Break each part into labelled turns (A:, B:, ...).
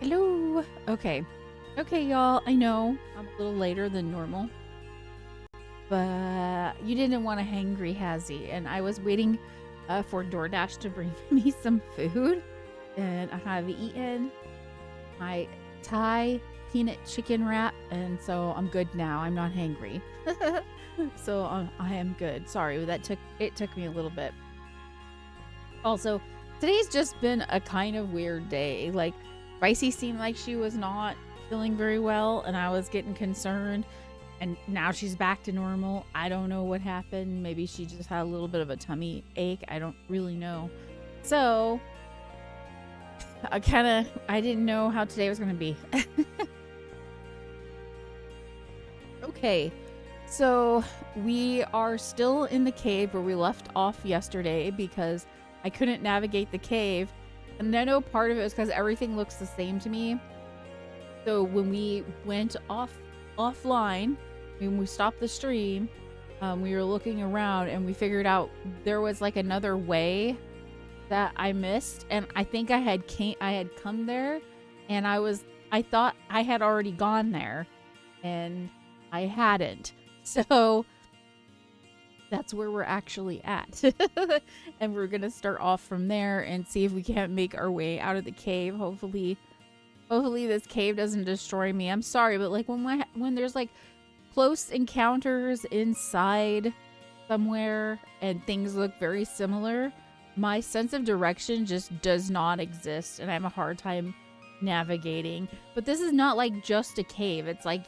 A: Hello. Okay. Okay, y'all. I know I'm a little later than normal, but you didn't want a hangry Hazzy, and I was waiting for DoorDash to bring me some food, and I have eaten my Thai peanut chicken wrap, and so I'm good now. I'm not hangry. So I am good. Sorry, it took me a little bit. Also, today's just been a kind of weird day. Like, Spicy seemed like she was not feeling very well, and I was getting concerned. And now she's back to normal. I don't know what happened. Maybe she just had a little bit of a tummy ache. I don't really know. So, I didn't know how today was going to be. Okay, so we are still in the cave where we left off yesterday because I couldn't navigate the cave. And I know part of it is because everything looks the same to me. So when we went offline, when we stopped the stream, we were looking around and we figured out there was like another way that I missed, and I think I had come there, and I thought I had already gone there, and I hadn't. So that's where we're actually at. And we're gonna start off from there and see if we can't make our way out of the cave. Hopefully this cave doesn't destroy me. I'm sorry, but like when there's like close encounters inside somewhere and things look very similar, my sense of direction just does not exist, and I have a hard time navigating. But this is not like just a cave. It's like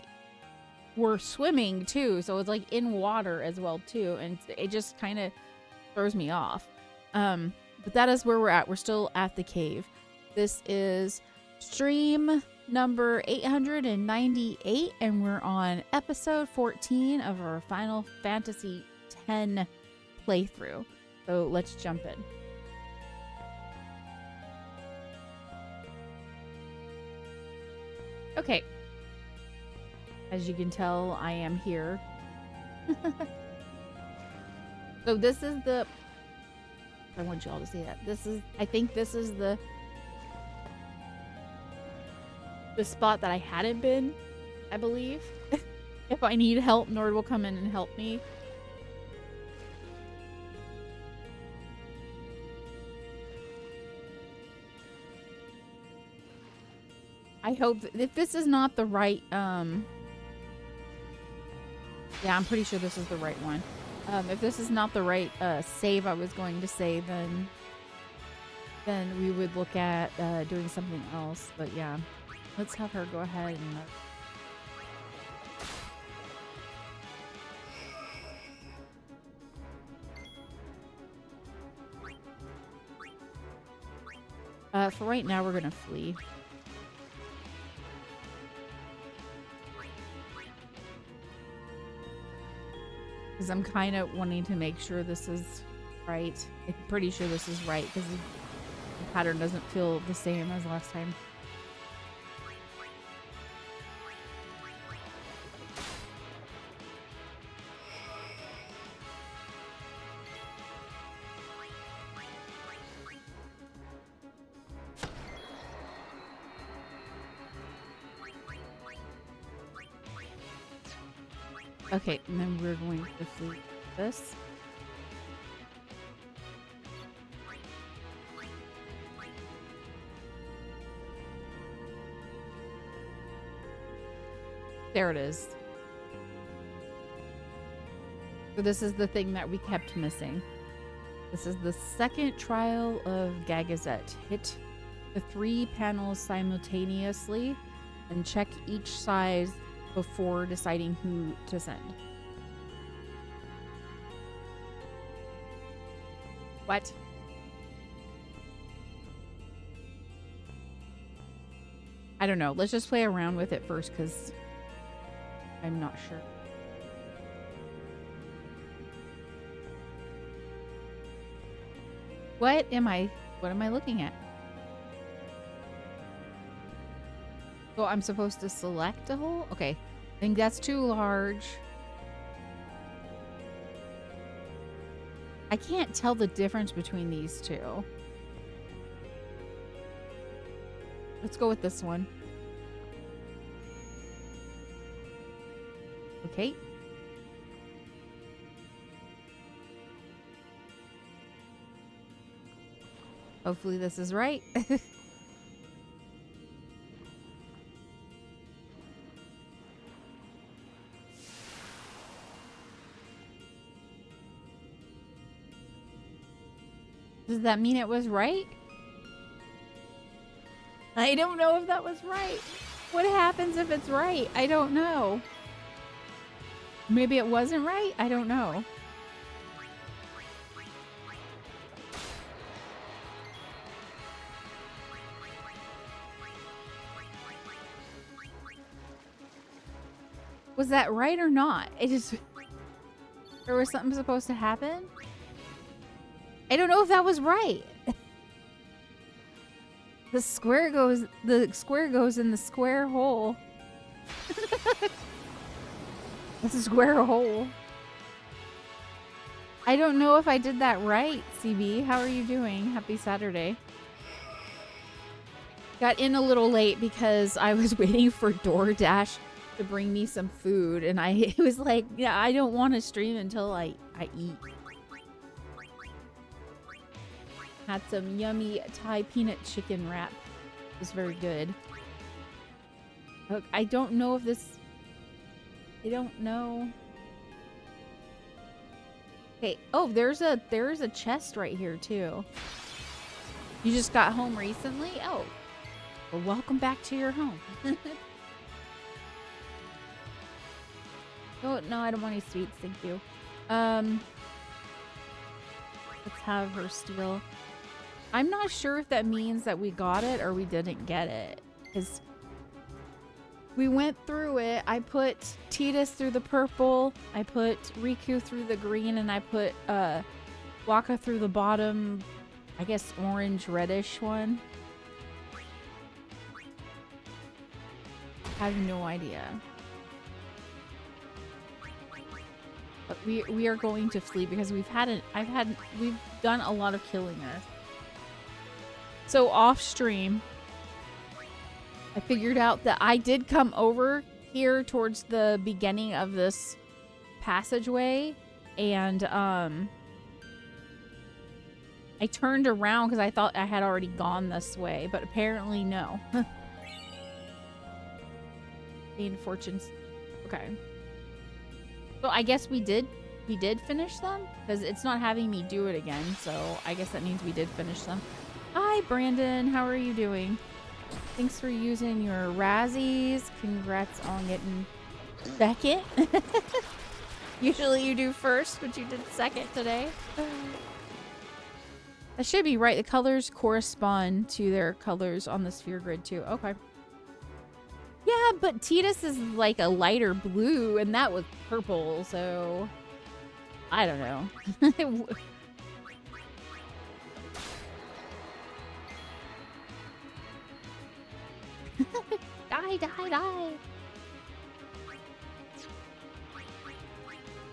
A: we're swimming too, so it's like in water as well too, and it just kind of throws me off. But that is where we're at. We're still at the cave. This is stream number 898, and we're on episode 14 of our Final Fantasy X playthrough. So let's jump in. Okay. As you can tell, I am here. So this is the... I want you all to see that. I think this is the spot that I hadn't been, I believe. If I need help, Nord will come in and help me. I hope if this is not the right, yeah, I'm pretty sure this is the right one. If this is not the right save I was going to say, then we would look at doing something else. But yeah, let's have her go ahead and for right now, we're gonna flee. Because I'm kind of wanting to make sure this is right. I'm pretty sure this is right because the pattern doesn't feel the same as last time. Okay, and then we're going to flee this. There it is. So this is the thing that we kept missing. This is the second trial of Gagazet. Hit the 3 panels simultaneously and check each size before deciding who to send. What? I don't know. Let's just play around with it first because I'm not sure. What am I looking at? So I'm supposed to select a hole? Okay. I think that's too large. I can't tell the difference between these two. Let's go with this one. Okay. Hopefully this is right. Does that mean it was right? I don't know if that was right. What happens if it's right? I don't know. Maybe it wasn't right? I don't know. Was that right or not? It just... There was something supposed to happen? I don't know if that was right. The square goes in the square hole. It's a square hole. I don't know if I did that right, CB. How are you doing? Happy Saturday. Got in a little late because I was waiting for DoorDash to bring me some food, and it was like, yeah, I don't want to stream until I eat. Had some yummy Thai peanut chicken wrap. It was very good. Look, I don't know if this... I don't know. Okay. Oh, there's a chest right here too. You just got home recently? Oh. Well, welcome back to your home. Oh, no, I don't want any sweets, thank you. Let's have her steal. I'm not sure if that means that we got it or we didn't get it. Because we went through it. I put Tidus through the purple. I put Riku through the green. And I put Waka through the bottom, I guess, orange reddish one. I have no idea. But we are going to flee because we've done a lot of killing this. So off stream, I figured out that I did come over here towards the beginning of this passageway, and I turned around because I thought I had already gone this way, but apparently no. Gain fortunes. Okay. So I guess we did finish them because it's not having me do it again. So I guess that means we did finish them. Hi, Brandon. How are you doing? Thanks for using your Razzies. Congrats on getting second. Usually you do first, but you did second today. That should be right. The colors correspond to their colors on the sphere grid too. Okay. Yeah, but Tidus is like a lighter blue, and that was purple, so... I don't know. Die, die, die!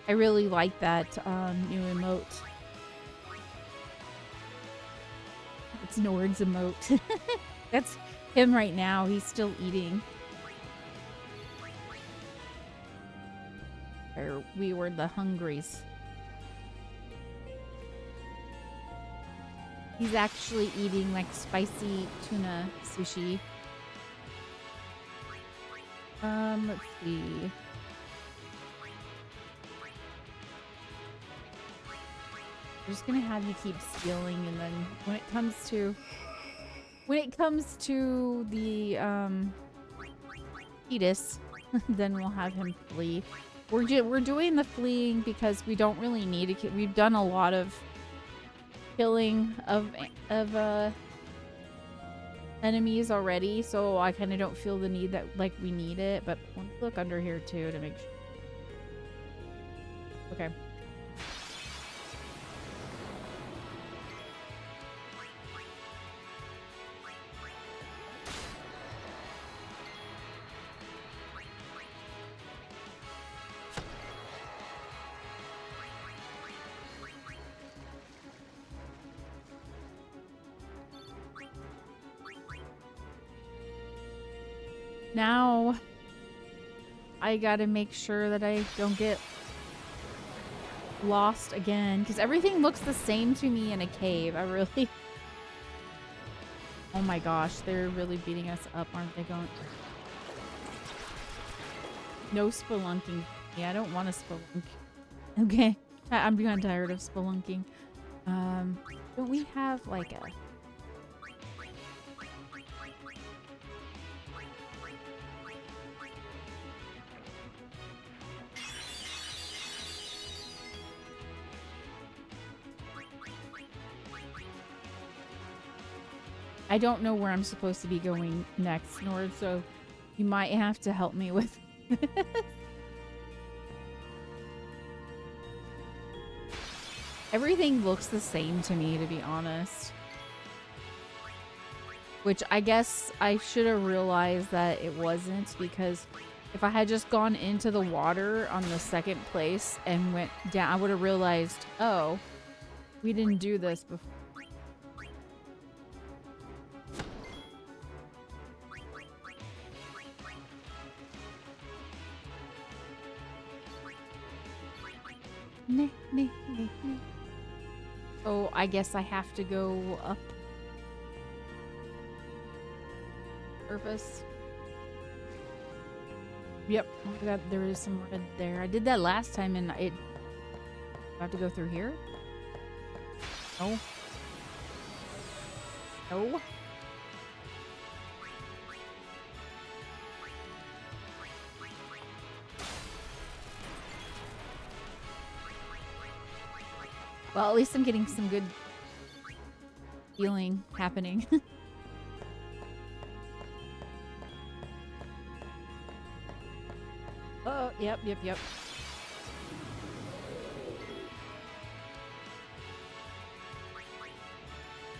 A: I really like that new emote. It's Nord's emote. That's him right now. He's still eating. We were the hungries. He's actually eating like spicy tuna sushi. Let's see. I'm just gonna have you keep stealing, and then when it comes to the fetus, then we'll have him flee. We're doing the fleeing because we don't really need it. We've done a lot of killing of enemies already, so I kind of don't feel the need that like we need it. But let's look under here too to make sure. Okay. Now I gotta make sure that I don't get lost again, because everything looks the same to me in a cave. I really... Oh my gosh, they're really beating us up, aren't they? Going... No spelunking. Yeah, I don't want to spelunk. Okay, I'm kind of tired of spelunking. Don't we have like a... I don't know where I'm supposed to be going next, Nord, so you might have to help me with Everything looks the same to me, to be honest. Which I guess I should have realized that it wasn't, because if I had just gone into the water on the second place and went down, I would have realized, oh, we didn't do this before. Oh, I guess I have to go up. Surface. Yep, there is some red there. I did that last time and it... I have to go through here? No. No. Well, at least I'm getting some good healing happening. Oh, yep.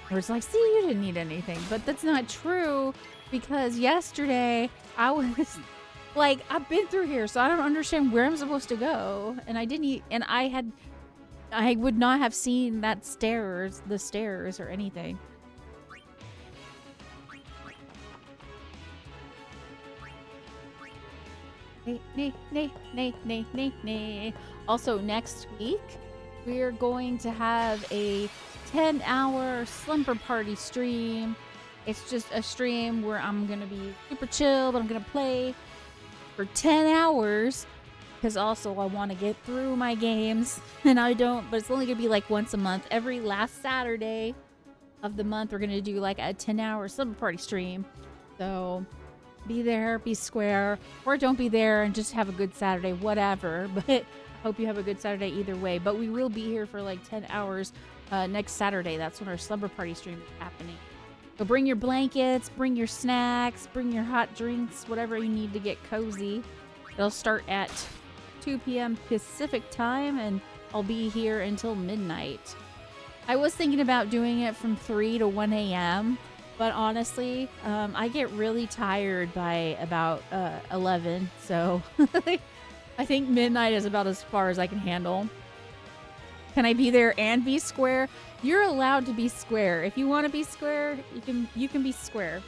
A: Or it's like, see, you didn't need anything. But that's not true, because yesterday I was like, I've been through here, so I don't understand where I'm supposed to go. And I didn't eat, and I would not have seen the stairs or anything. Nay. Also, next week, we're going to have a 10-hour slumber party stream. It's just a stream where I'm going to be super chill, but I'm going to play for 10 hours. Because also I want to get through my games, and I don't, but it's only going to be like once a month. Every last Saturday of the month, we're going to do like a 10-hour slumber party stream. So be there, be square, or don't be there and just have a good Saturday, whatever. But I hope you have a good Saturday either way. But we will be here for like 10 hours next Saturday. That's when our slumber party stream is happening. So bring your blankets, bring your snacks, bring your hot drinks, whatever you need to get cozy. It'll start at 2 p.m. Pacific time, and I'll be here until midnight. I was thinking about doing it from 3 to 1 a.m., but honestly, I get really tired by about 11, so I think midnight is about as far as I can handle. Can I be there and be square? You're allowed to be square. If you want to be square, you can be square.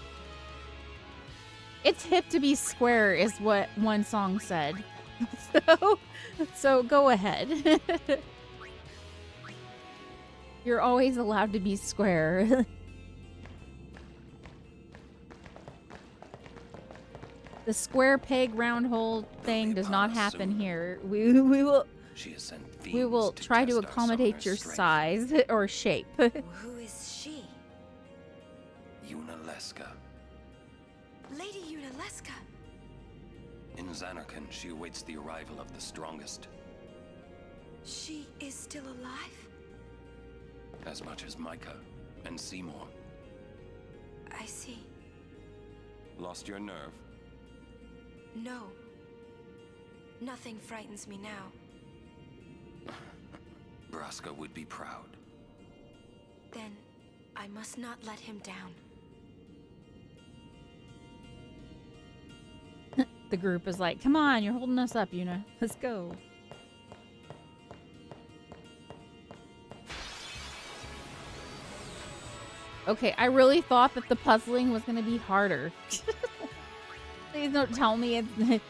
A: It's hip to be square is what one song said. So go ahead. You're always allowed to be square. The square peg round hole thing does not happen here. We will try to accommodate your size or shape.
B: Who is she?
C: Yuna Leska.
B: Lady Yuna Leska.
C: In Zanarkand, she awaits the arrival of the strongest.
B: She is still alive?
C: As much as Micah and Seymour.
B: I see.
C: Lost your nerve?
B: No. Nothing frightens me now.
C: Braska would be proud.
B: Then I must not let him down.
A: The group is like, come on, you're holding us up, Yuna. Let's go. Okay, I really thought that the puzzling was going to be harder. Please don't tell me it's...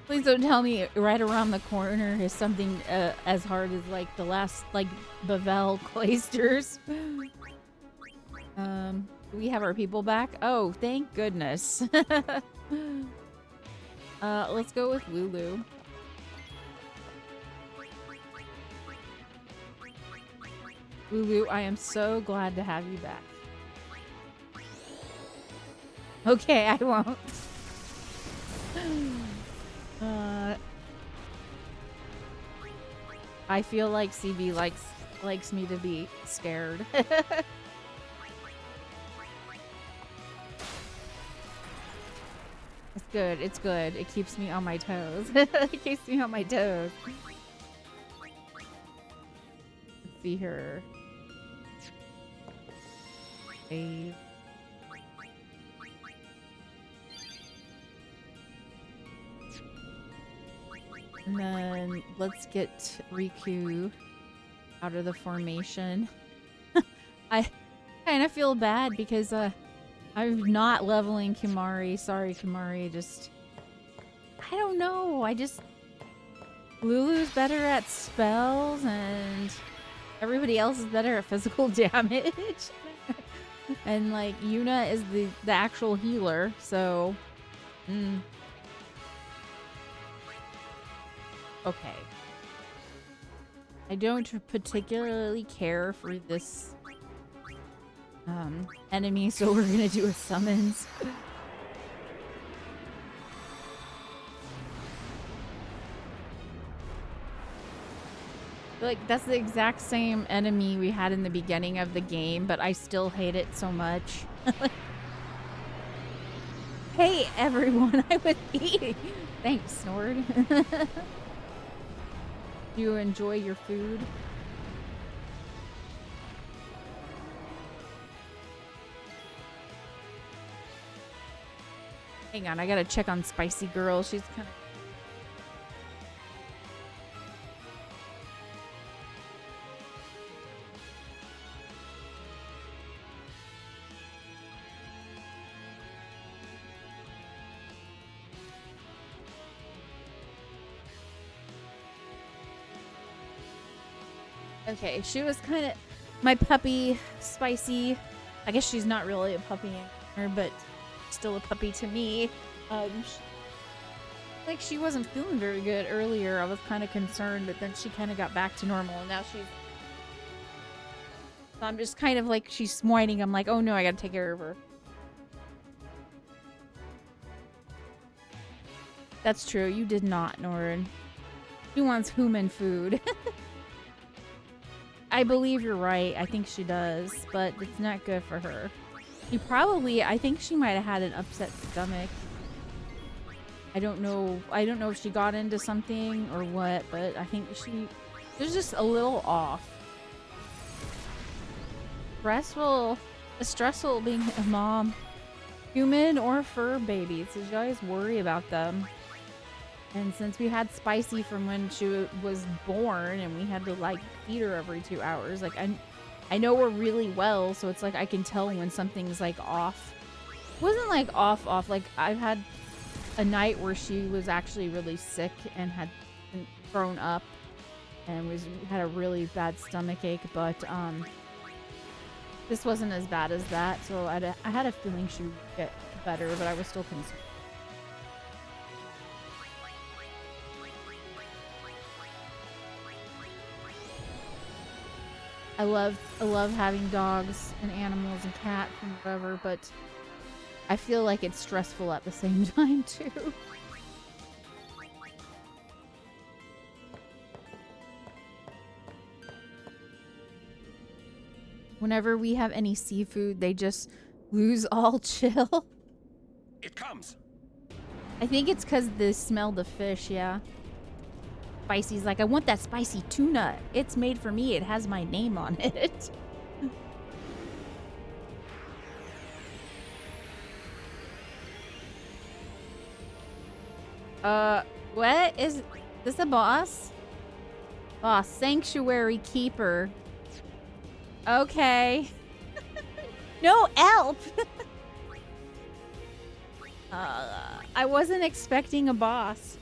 A: Please don't tell me right around the corner is something as hard as, like, the last, like, Bavel cloisters. We have our people back? Oh, thank goodness. Let's go with Lulu. Lulu, I am so glad to have you back. Okay, I won't. I feel like CB likes me to be scared. It's good. It's good. It keeps me on my toes. It keeps me on my toes. Let's see her. Save. And then let's get Riku out of the formation. I kind of feel bad because I'm not leveling Kimari. Sorry, Kimari. Just... I don't know. Lulu's better at spells and everybody else is better at physical damage. And, like, Yuna is the actual healer, so... Okay. I don't particularly care for this enemy, so we're gonna do a summons. Like, that's the exact same enemy we had in the beginning of the game, but I still hate it so much. Hey, everyone, I was eating. Thanks, Snord. Do you enjoy your food? Hang on, I gotta check on Spicy Girl. She's kind of... Okay, she was kind of my puppy, Spicy. I guess she's not really a puppy anymore, but still a puppy to me. Like, she wasn't feeling very good earlier. I was kind of concerned, but then she kind of got back to normal, and now she's... So I'm just kind of like, she's whining. I'm like, oh no, I gotta take care of her. That's true. You did not, Norin. She wants human food. I believe you're right. I think she does, but it's not good for her. She probably, I think she might have had an upset stomach. I don't know if she got into something or what, but I think she was just a little off. Stressful being a mom. Human or fur babies. So you guys worry about them. And since we had Spicy from when she was born and we had to, like, feed her every 2 hours, like, I know her really well, so it's like I can tell when something's, like, off. It wasn't, like, off. Like, I've had a night where she was actually really sick and had thrown up and had a really bad stomach ache, but this wasn't as bad as that, so I had a feeling she would get better, but I was still concerned. I love having dogs and animals and cats and whatever, but I feel like it's stressful at the same time too. Whenever we have any seafood, they just lose all chill.
C: It comes.
A: I think it's because they smell the fish, yeah. Spicy's like, I want that spicy tuna. It's made for me. It has my name on it. What? Is this a boss? Boss, Sanctuary Keeper. Okay. No, help! I wasn't expecting a boss.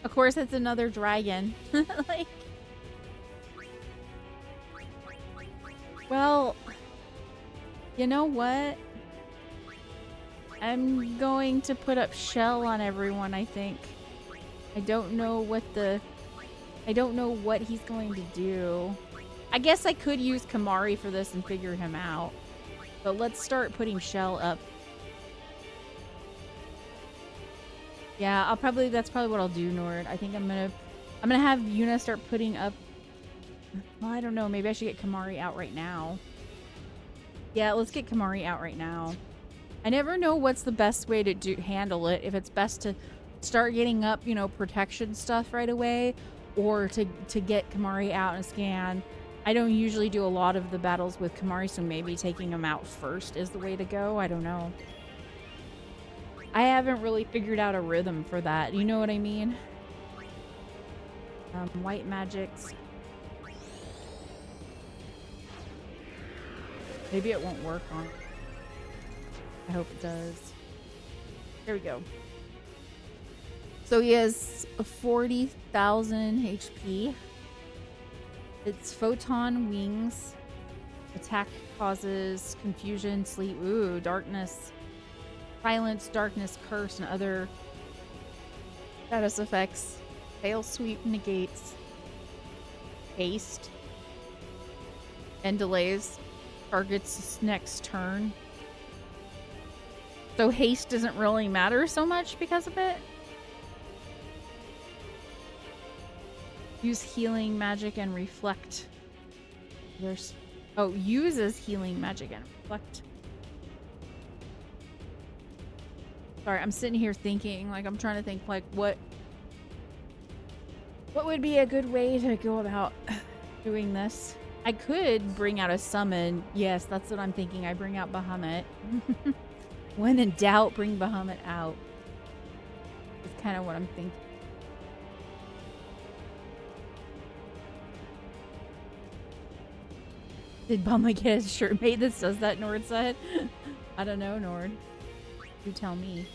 A: Of course, it's another dragon. Like, well, you know what? I'm going to put up shell on everyone, I think. I don't know what he's going to do. I guess I could use Kamari for this and figure him out. But let's start putting shell up. Yeah, that's probably what I'll do, Nord. I think I'm gonna have Yuna start putting up. Well, I don't know. Maybe I should get Kamari out right now. Yeah, let's get Kamari out right now. I never know what's the best way to handle it. If it's best to start getting up, you know, protection stuff right away, or to get Kamari out and scan. I don't usually do a lot of the battles with Kamari, so maybe taking him out first is the way to go. I don't know. I haven't really figured out a rhythm for that. You know what I mean? White magics. Maybe it won't work on. I hope it does. There we go. So he has 40,000 HP. It's photon wings. Attack causes confusion, sleep, ooh, darkness, silence, darkness, curse, and other status effects. Fail sweep negates haste and delays target's next turn. So haste doesn't really matter so much because of it. Use healing magic and reflect. Uses healing magic and reflect. Sorry, I'm sitting here thinking, like, I'm trying to think, like, what would be a good way to go about doing this? I could bring out a summon. Yes, that's what I'm thinking. I bring out Bahamut. When in doubt, bring Bahamut out. That's kind of what I'm thinking. Did Bumma get a shirt made that says that, Nord said? I don't know, Nord. You tell me.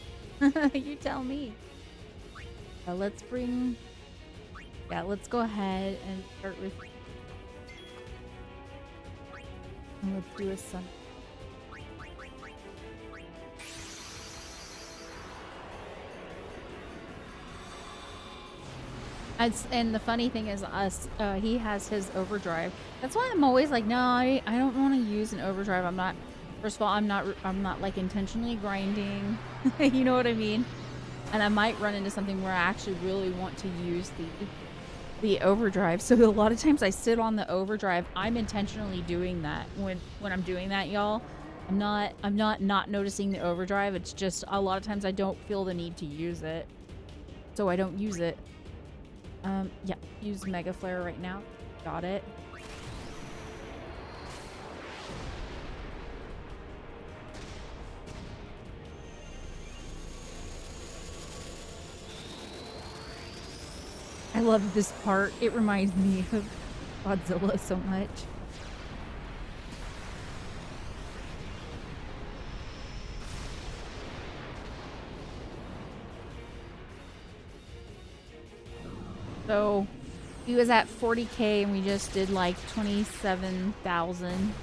A: You tell me. Let's bring... Yeah, let's go ahead and start with... And let's do a sun. And the funny thing is, he has his overdrive. That's why I'm always like, no, I don't want to use an overdrive. I'm not. First of all, I'm not like intentionally grinding. You know what I mean? And I might run into something where I actually really want to use the overdrive. So a lot of times I sit on the overdrive. I'm intentionally doing that when I'm doing that, y'all. I'm not noticing the overdrive. It's just a lot of times I don't feel the need to use it, so I don't use it. Yeah, use Mega Flare right now. Got it. I love this part. It reminds me of Godzilla so much. So he was at 40k and we just did like 27,000,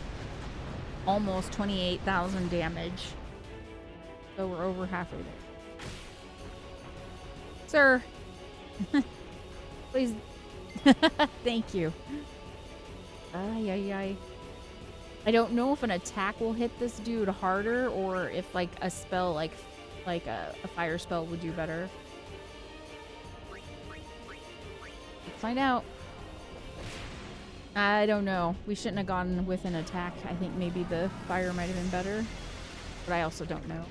A: almost 28,000 damage. So we're over halfway there. Sir, please. Thank you. I don't know if an attack will hit this dude harder or if like a spell like a fire spell would do better. Find out. I don't know. We shouldn't have gone with an attack. I think maybe the fire might have been better, but I also don't know.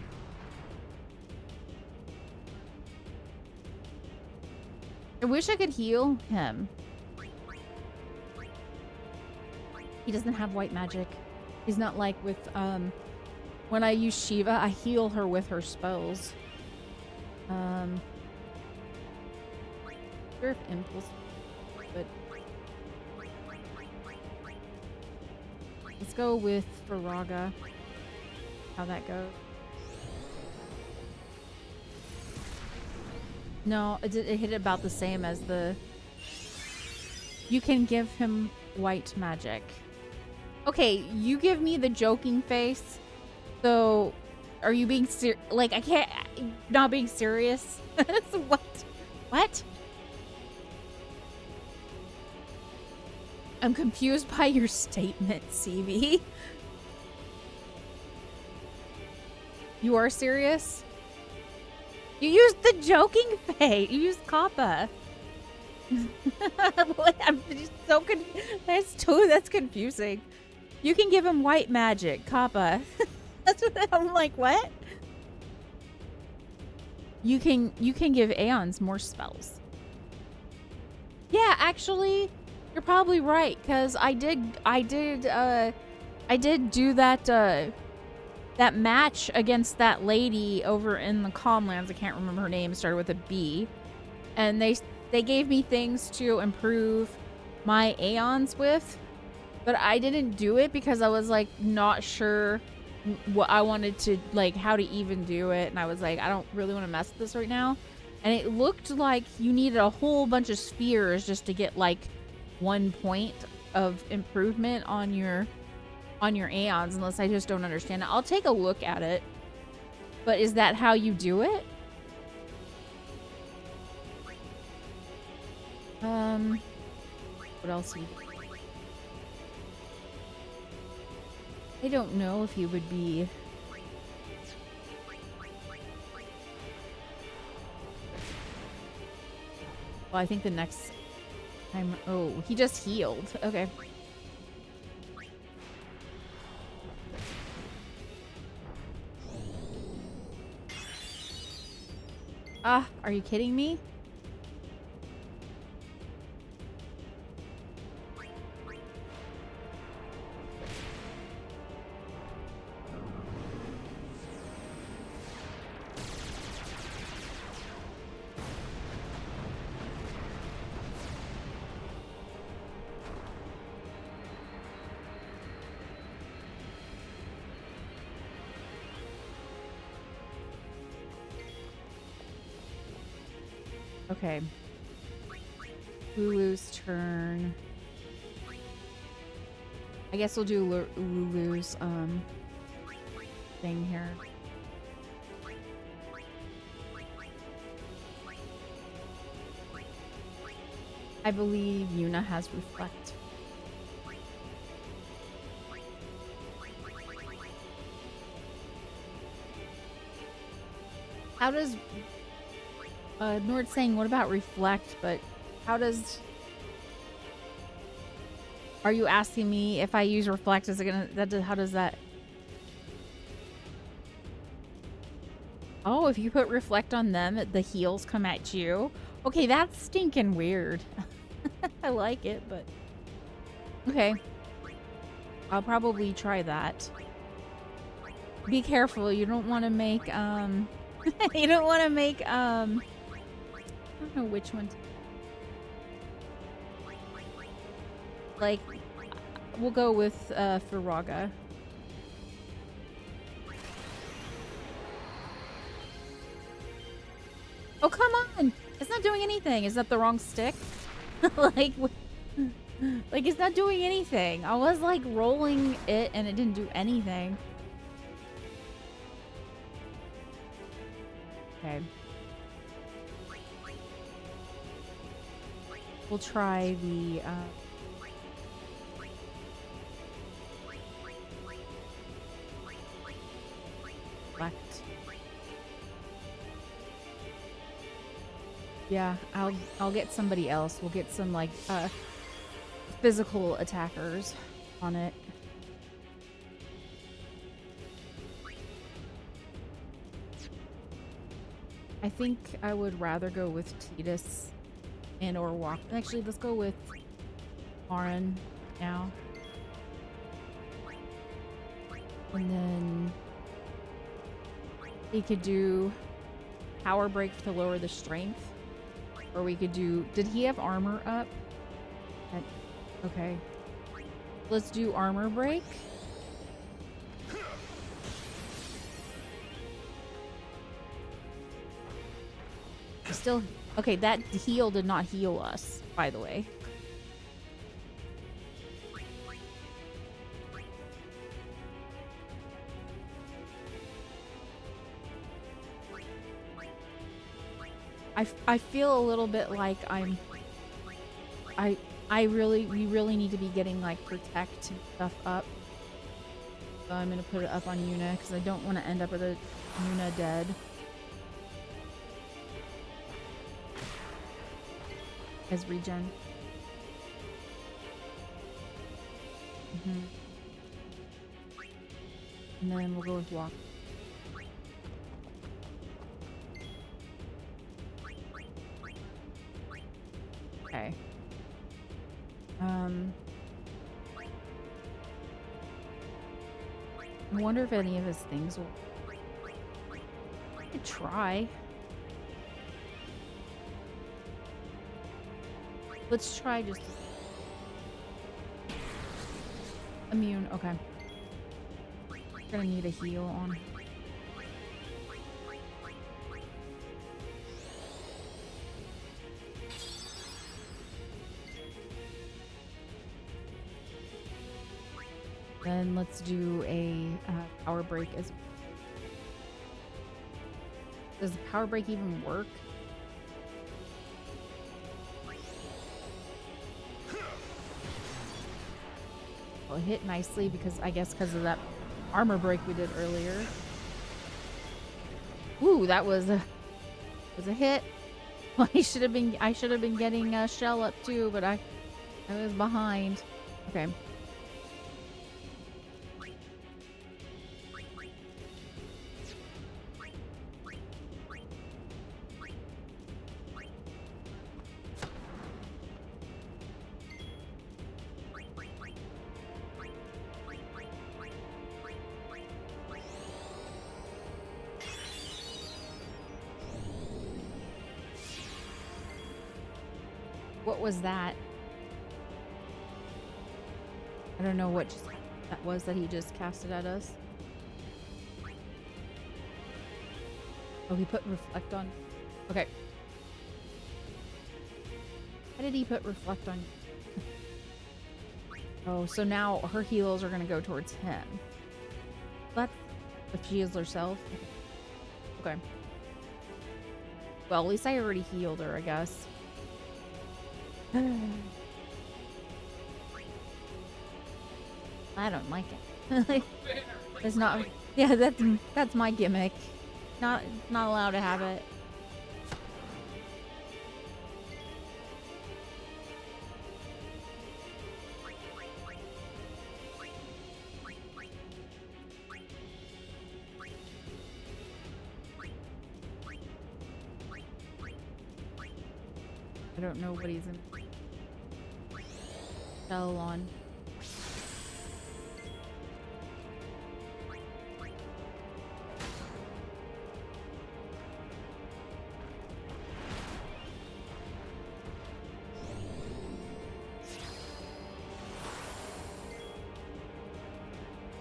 A: I wish I could heal him. He doesn't have white magic. He's not like with when I use Shiva, I heal her with her spells. Sure if impulse. But let's go with Viraga. How that goes. No, it hit about the same as the... You can give him white magic. Okay, you give me the joking face. So, are you being like, I can't... Not being serious? What? What? I'm confused by your statement, CV. You are serious? You used the joking face. You used Kappa. I'm just so that's confusing. You can give him white magic, Kappa. That's what I'm like. What? You can give Aeons more spells. Yeah, actually, you're probably right, because I did do that that match against that lady over in the Calmlands. I can't remember her name. It started with a B. And they gave me things to improve my Aeons with, but I didn't do it because I was like not sure what I wanted to, like, how to even do it. And I was like, I don't really want to mess with this right now. And it looked like you needed a whole bunch of spheres just to get like 1 point of improvement on your Aeons, unless I just don't understand it. I'll take a look at it. But is that how you do it? What else? I don't know if you would be... Well, I think the next time... Oh, he just healed. Okay. Ah, are you kidding me? Okay. Lulu's turn. I guess we'll do Lulu's thing here. I believe Yuna has Reflect. How does Nord's saying, what about Reflect? But how does... Are you asking me if I use Reflect, is it gonna... how does that... Oh, if you put Reflect on them, the heals come at you? Okay, that's stinking weird. I like it, but... Okay. I'll probably try that. Be careful, you don't want to make, you don't want to make, I don't know which one. Like, we'll go with Firaga. Oh, come on! It's not doing anything. Is that the wrong stick? like, it's not doing anything. I was like rolling it and it didn't do anything. Okay. We'll try the Reflect. Yeah, I'll get somebody else. We'll get some like physical attackers on it. I think I would rather go with Tidus and or Walk. Actually, let's go with Auron now. And then he could do Power Break to lower the strength. Or we could do... Did he have armor up? Okay. Let's do Armor Break. still... Okay, that heal did not heal us, by the way. I feel a little bit like we really need to be getting like protect stuff up. So I'm gonna put it up on Yuna because I don't want to end up with a Yuna dead. As regen. And then we'll go with walk. Okay. I wonder if any of his things will... I could try. Let's try just... Immune, okay. Gonna need a heal on. Then let's do a power break as... Does the power break even work? Well, it hit nicely because I guess because of that armor break we did earlier. Ooh, that was a hit. Well, I should have been getting a shell up too, but I was behind. Okay. What was that? I don't know what that was that he just casted at us. Oh, he put reflect on. Okay. How did he put reflect on? Oh, so now her heals are gonna go towards him. That's if she heals herself. Okay. Well, at least I already healed her, I guess. I don't like it. It's not. Yeah, that's my gimmick. Not allowed to have it. I don't know what he's in. Fell on.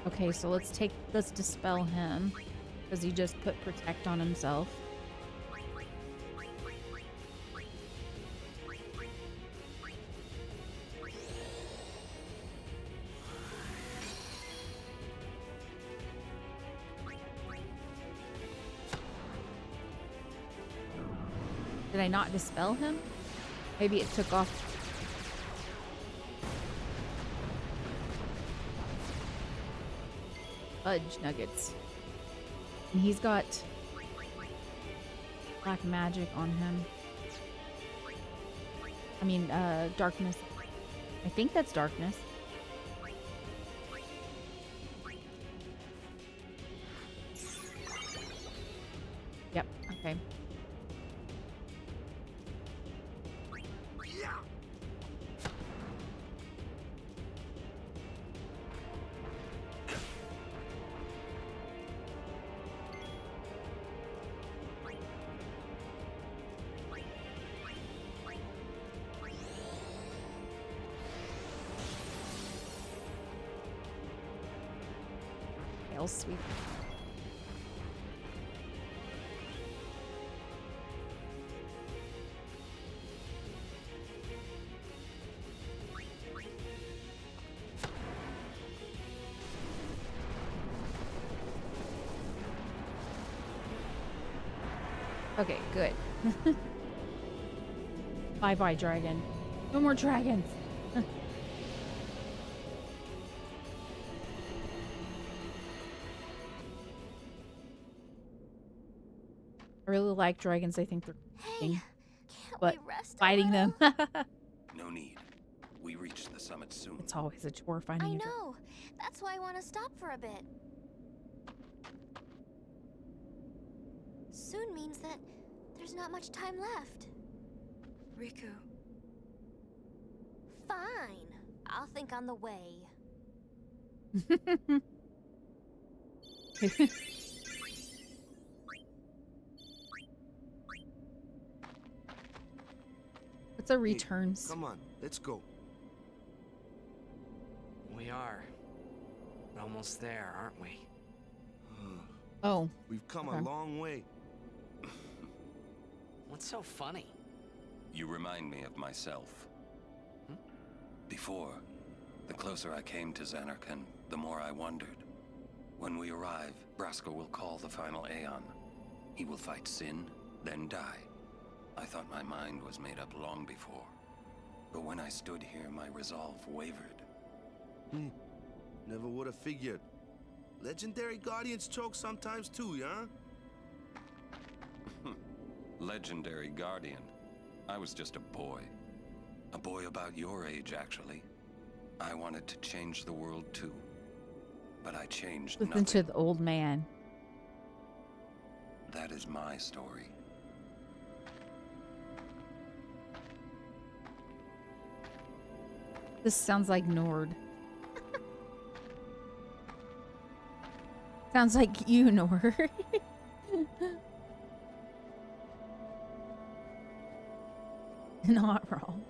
A: Okay, so let's dispel him because he just put protect on himself. Did I not dispel him? Maybe it took off. Fudge nuggets. And he's got black magic on him. I mean, darkness. I think that's darkness. Yep, okay. Sweet. Okay, good. Bye-bye, dragon. No more dragons. I really like dragons. I think they're
B: Hey,
A: king,
B: can't
A: but
B: we rest a
A: fighting them,
B: little?
C: No need. We reach the summit soon.
A: it's always a chore
B: I
A: finding a dragon.
B: know. That's why I want to stop for a bit. Soon means that there's not much time left. Riku. Fine. I'll think on the way. What's a returns?
D: Come on, let's go.
E: We are. Almost there, aren't we?
A: Oh,
D: We've come
A: Okay.
D: a long way.
E: What's so funny?
C: You remind me of myself. Before, the closer I came to Xanarkand, the more I wondered. When we arrive, Braska will call the final Aeon. He will fight Sin, then die. I thought my mind was made up long before. But when I stood here, my resolve wavered.
D: Never would have figured. Legendary Guardians choke sometimes too, huh?
C: Legendary Guardian. I was just a boy. A boy about your age, actually. I wanted to change the world too. But I changed
A: listen
C: nothing.
A: to the old man.
C: That is my story.
A: This sounds like Nord. Sounds like you, Nord. Not wrong.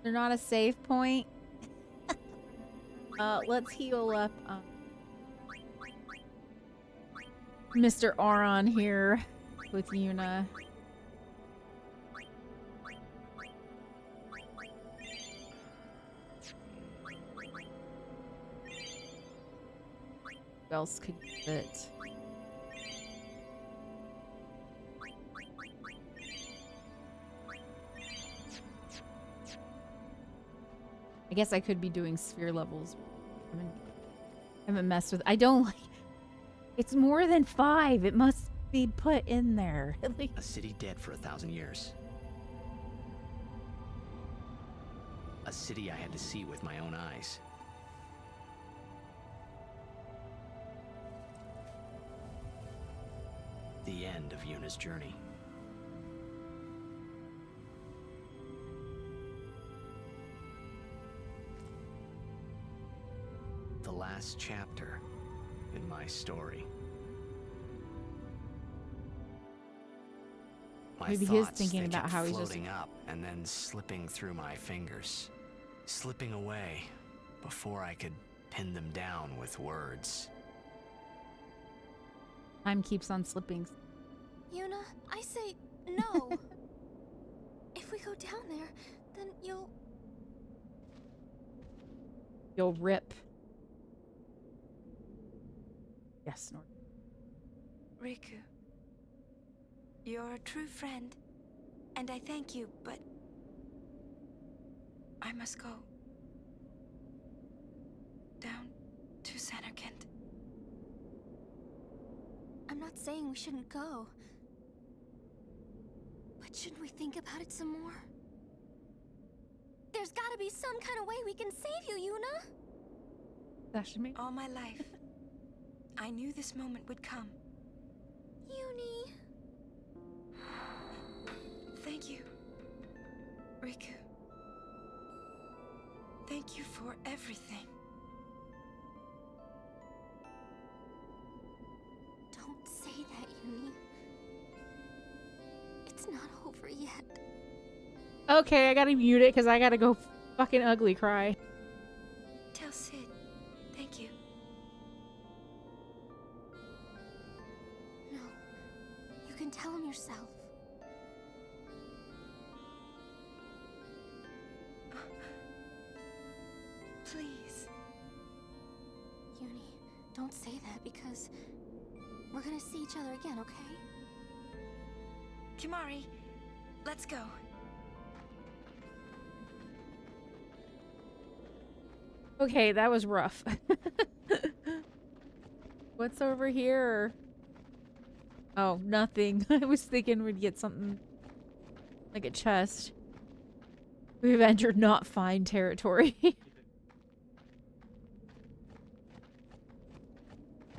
A: They're not a save point. Let's heal up Mr. Auron here with Yuna. Who else could use it? I guess I could be doing sphere levels. I haven't messed with. I don't like. It's more than 5. It must be put in there. Like,
E: A city dead for 1,000 years. A city I had to see with my own eyes. The end of Yuna's journey. The last chapter in my story. My
A: Maybe he is
E: thoughts,
A: thinking
E: they
A: about
E: kept
A: how he's just-
E: floating up and then slipping through my fingers, slipping away before I could pin them down with words.
A: time keeps on slipping.
B: Yuna, I say no. If we go down there, then you'll...
A: You'll rip. Yes, Nord.
B: Riku, you're a true friend, and I thank you, but I must go down to Xanarkand. I'm not saying we shouldn't go, but shouldn't we think about it some more? There's gotta be some kind of way we can save you, Yuna!
A: That should make.
B: All my life, I knew this moment would come. Yuni. Thank you, Riku. Thank you for everything. Don't say that, Yuni. It's not over yet.
A: Okay, I gotta mute it because I gotta go fucking ugly cry.
B: Tell Sid. Thank you. No. You can tell him yourself. Please. Yuni, don't say that because
F: We're gonna see each other again, okay?
B: Kimari, let's go.
A: Okay, that was rough. What's over here? Oh, nothing. I was thinking we'd get something like a chest. We've entered not fine territory.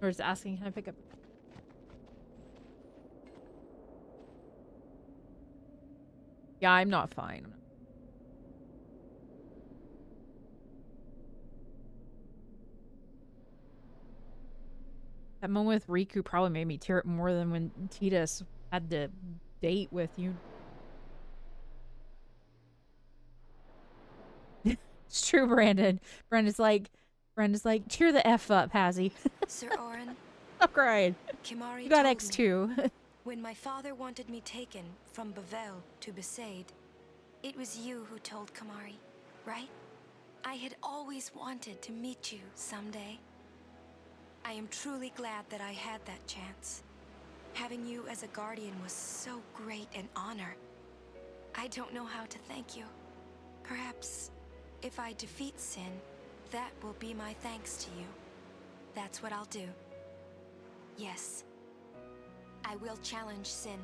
A: Or just asking, can I pick up? Yeah, I'm not fine. That moment with Riku probably made me tear up more than when Titus had to date with you. It's true, Brandon. Brenda's like, cheer the F up, Hazzy.
B: Sir Orin,
A: Stop crying.
B: Kimari
A: You got
B: told
A: X2.
B: me, when my father wanted me taken from Bavel to Besaid, it was you who told Kimari, right? I had always wanted to meet you someday. I am truly glad that I had that chance. Having you as a guardian was so great an honor. I don't know how to thank you. Perhaps if I defeat Sin, that will be my thanks to you. That's what I'll do. Yes. I will challenge Sin.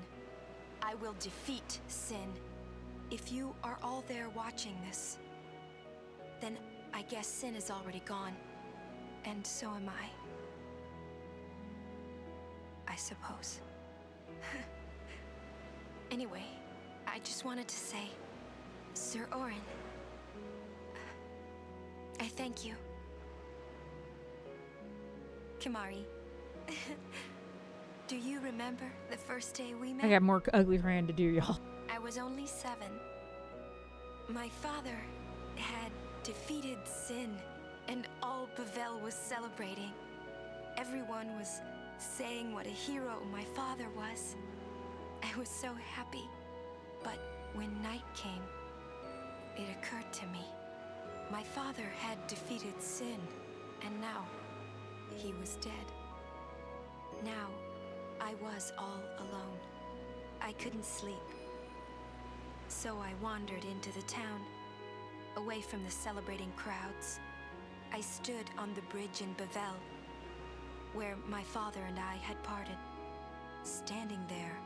B: I will defeat Sin. If you are all there watching this, then I guess Sin is already gone. And so am I. I suppose. Anyway, I just wanted to say, Sir Orin, I thank you. Kimari, do you remember the first day we met?
A: I got more ugly Fran to do, y'all.
B: I was only 7. My father had defeated Sin, and all Bavel was celebrating. Everyone was saying what a hero my father was. I was so happy. But when night came, it occurred to me. My father had defeated Sin, and now he was dead. Now I was all alone. I couldn't sleep. So I wandered into the town, away from the celebrating crowds. I stood on the bridge in Bavel, where my father and I had parted. Standing there,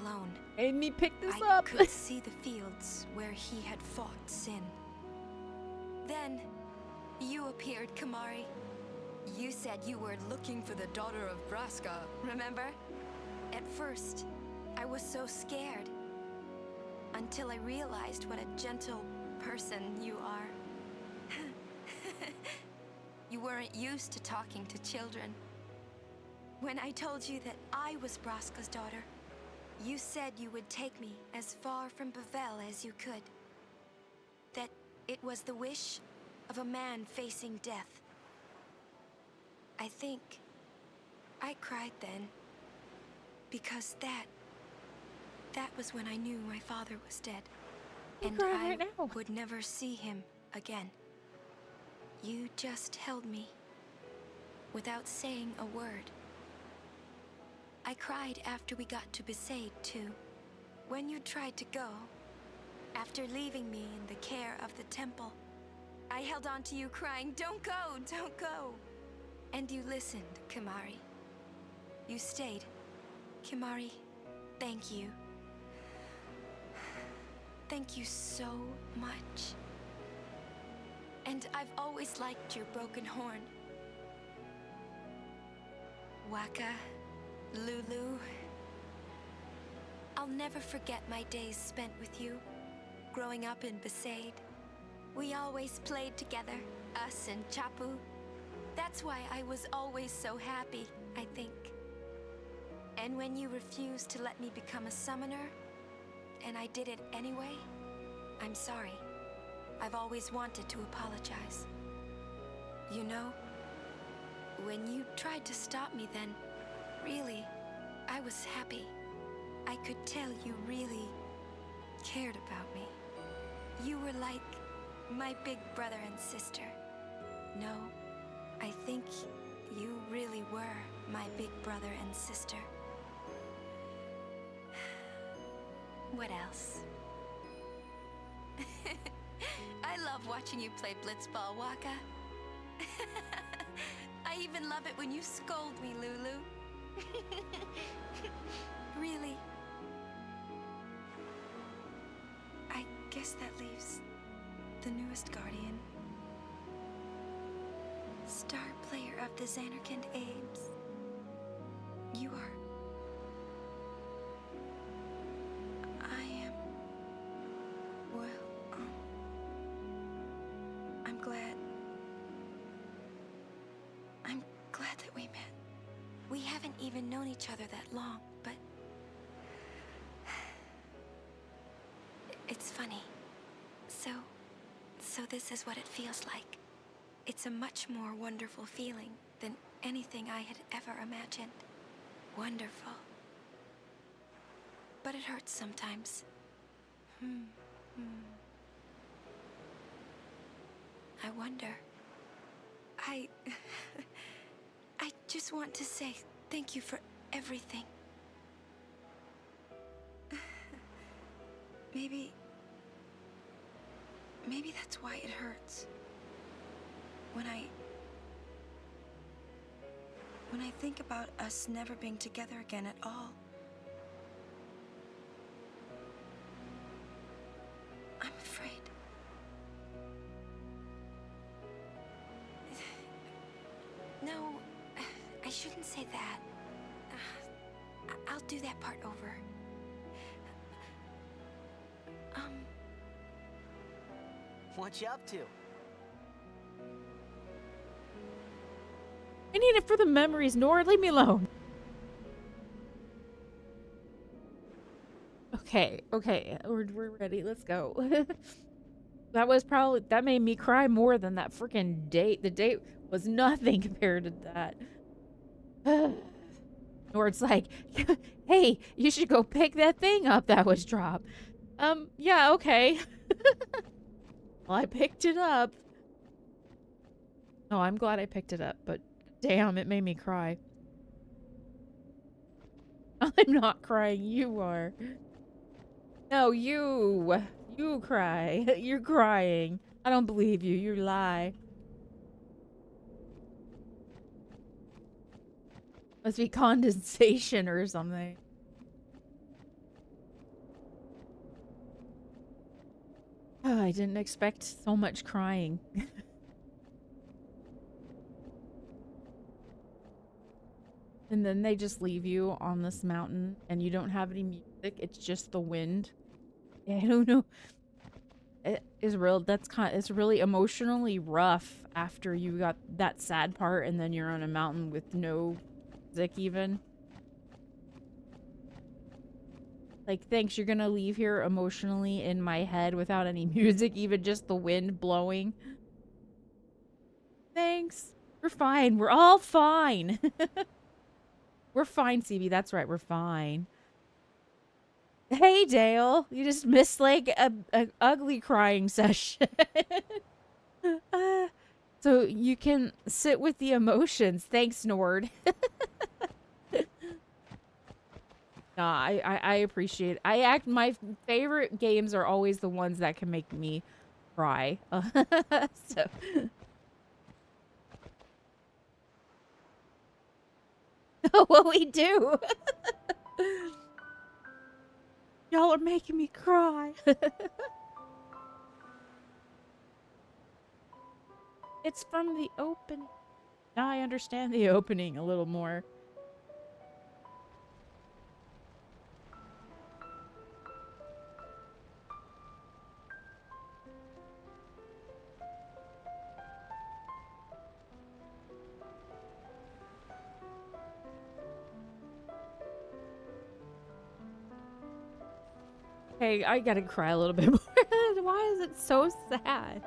B: alone,
A: Made me pick this
B: I
A: up.
B: could see the fields where he had fought Sin. Then, you appeared, Kimari. You said you were looking for the daughter of Braska, remember? At first, I was so scared. Until I realized what a gentle person you are. You weren't used to talking to children. When I told you that I was Braska's daughter, you said you would take me as far from Bavel as you could. That it was the wish of a man facing death. I think I cried then, because that was when I knew my father was dead,
A: I'm
B: and
A: crying
B: I
A: right now.
B: would never see him again. You just held me, without saying a word. I cried after we got to Besaid, too. When you tried to go, after leaving me in the care of the temple, I held on to you crying, "Don't go, don't go!" And you listened, Kimari. You stayed. Kimari, thank you. Thank you so much. And I've always liked your broken horn. Waka, Lulu. I'll never forget my days spent with you, growing up in Besaid. We always played together, us and Chapu. That's why I was always so happy, I think. And when you refused to let me become a summoner, and I did it anyway, I'm sorry. I've always wanted to apologize. You know, when you tried to stop me then, really, I was happy. I could tell you really cared about me. You were like my big brother and sister. No, I think you really were my big brother and sister. What else? I love watching you play Blitzball, Waka. I even love it when you scold me, Lulu. Really. I guess that leaves the newest guardian. Star player of the Xanarkand Ames. You are. I am. Well, I'm glad. I'm glad that we met. We haven't even known each other that long, but it's funny. So this is what it feels like. It's a much more wonderful feeling than anything I had ever imagined. Wonderful. But it hurts sometimes. I wonder. I just want to say thank you for everything. Maybe that's why it hurts. When I think about us never being together again at all, I'm afraid. No, I shouldn't say that. I'll do that part over.
F: What you up to?
A: I need it for the memories, Nord. Leave me alone. Okay, we're ready. Let's go. That made me cry more than that freaking date. The date was nothing compared to that. Nord's like, hey, you should go pick that thing up that was dropped. Yeah, okay. Well, I picked it up. Oh, I'm glad I picked it up, but damn, it made me cry. I'm not crying, you are. No, you cry. You're crying. I don't believe you. You lie. Must be condensation or something. Oh, I didn't expect so much crying. And then they just leave you on this mountain and you don't have any music. It's just the wind. I don't know. It is real. It's really emotionally rough after you got that sad part and then you're on a mountain with no music even. Like, thanks, you're gonna leave here emotionally in my head without any music, even just the wind blowing. Thanks. We're fine. We're all fine. We're fine, CB. That's right. We're fine. Hey, Dale. You just missed, like, a ugly crying session. So you can sit with the emotions. Thanks, Nord. Nah, I appreciate it. My favorite games are always the ones that can make me cry. So... what we do. Y'all are making me cry. It's from the opening. Now I understand the opening a little more. Hey, I gotta cry a little bit more. Why is it so sad?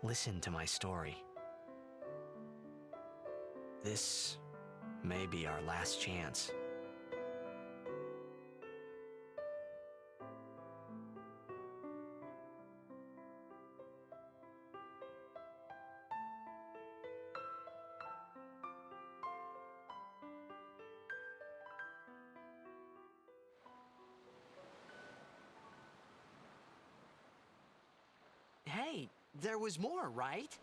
E: listen to my story. This may be our last chance. Hey, there was more, right?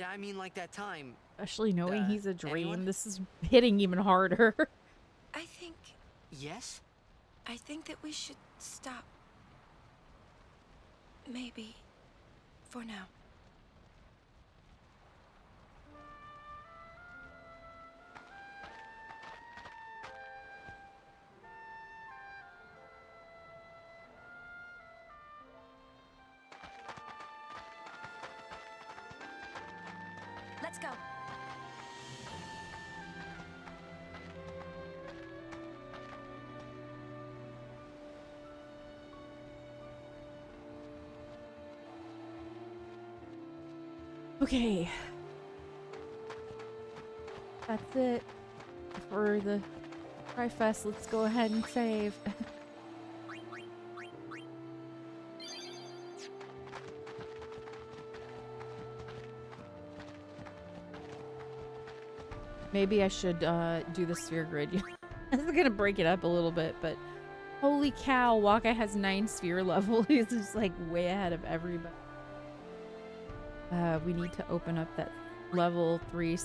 E: I mean, like that time.
A: Especially knowing he's a dream.
E: anyone?
A: This is hitting even harder.
B: I think
E: Yes?
B: that we should stop. Maybe. For now. Let's go.
A: Okay. That's it for the Tri-Fest. Let's go ahead and save. Maybe I should do the sphere grid. I was gonna break it up a little bit, but holy cow, Waka has 9 sphere level. He's just like way ahead of everybody. We need to open up that level 3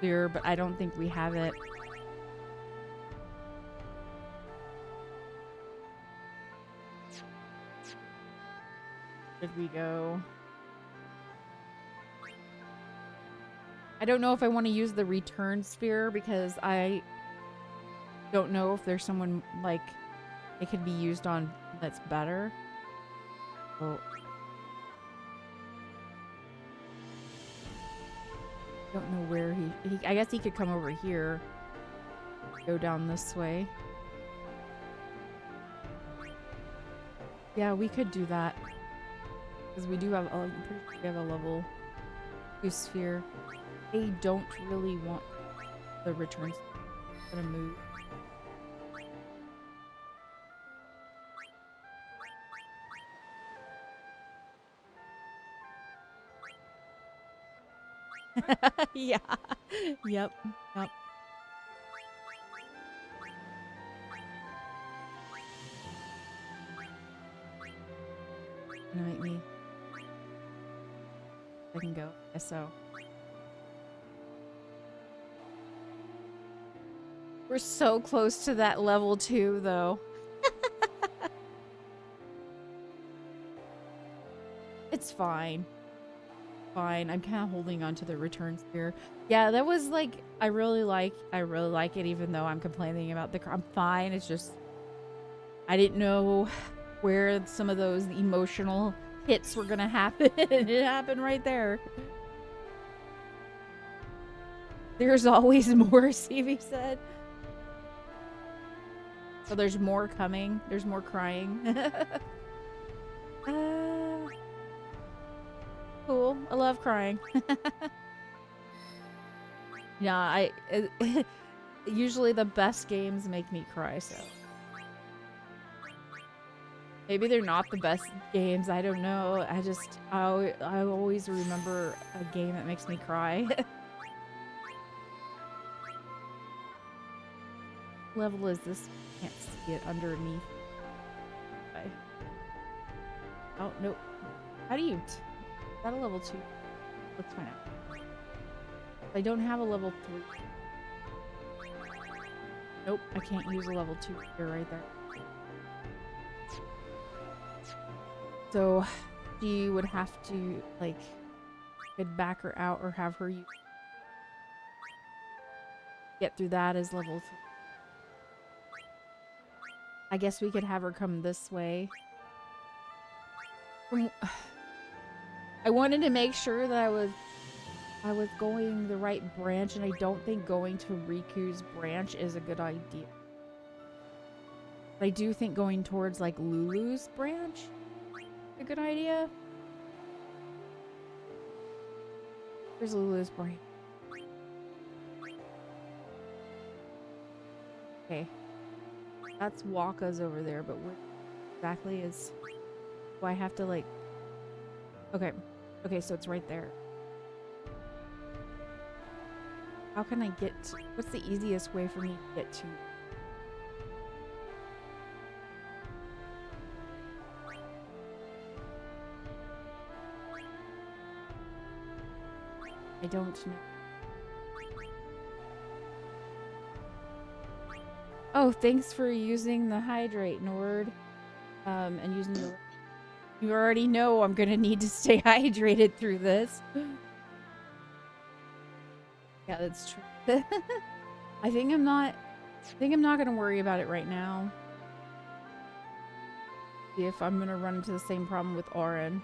A: sphere, but I don't think we have it. Where did we go? I don't know if I want to use the return sphere because I don't know if there's someone like it could be used on that's better. So don't know where he I guess he could come over here, go down this way. Yeah, we could do that because we do have I'm pretty sure we have a level 2 sphere. I don't really want the returns. I'm gonna move. Yeah. Yep. Yep. Gonna make me. I can go. Guess so. We're so close to that level 2, though. It's fine. Fine. I'm kind of holding on to the returns here. Yeah, that was like I really like it, even though I'm complaining about the. I'm fine. It's just I didn't know where some of those emotional hits were gonna happen. It happened right there. There's always more, Stevie said. So there's more coming. There's more crying. Cool. I love crying. Yeah, usually the best games make me cry, so. Maybe they're not the best games. I don't know. I always remember a game that makes me cry. Level is this? Can't see it underneath. Okay. Oh, nope. How do you... Is that a level 2? Let's find out. I don't have a level 3. Nope, I can't use a level 2 here right there. So, she would have to, like, could back her out or have her get through that as level 3. I guess we could have her come this way. I wanted to make sure that I was going the right branch, and I don't think going to Riku's branch is a good idea. But I do think going towards like Lulu's branch is a good idea. Here's Lulu's brain. Okay. That's Waka's over there, but where exactly is... Do I have to, like... Okay. Okay, so it's right there. How can I get to... What's the easiest way for me to get to... I don't know. Oh, thanks for using the hydrate, Nord. And using the... You already know I'm gonna need to stay hydrated through this. Yeah, that's true. I think I'm not gonna worry about it right now. See if I'm gonna run into the same problem with Auron.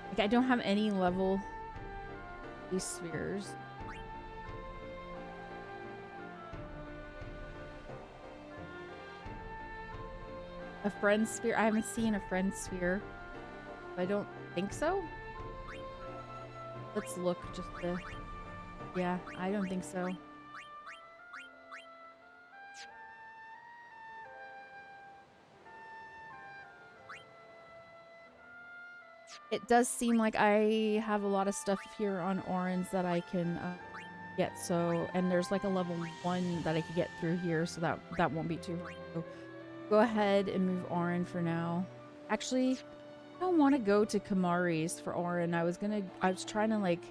A: Like, I don't have any level these spheres. A friend sphere? I haven't seen a friend sphere. I don't think so. Let's look just to... Yeah, I don't think so. It does seem like I have a lot of stuff here on Orange that I can get, so... And there's like a level 1 that I could get through here, so that won't be too hard. So go ahead and move Auron for now. Actually, I don't want to go to Kamari's for Auron. I was trying to like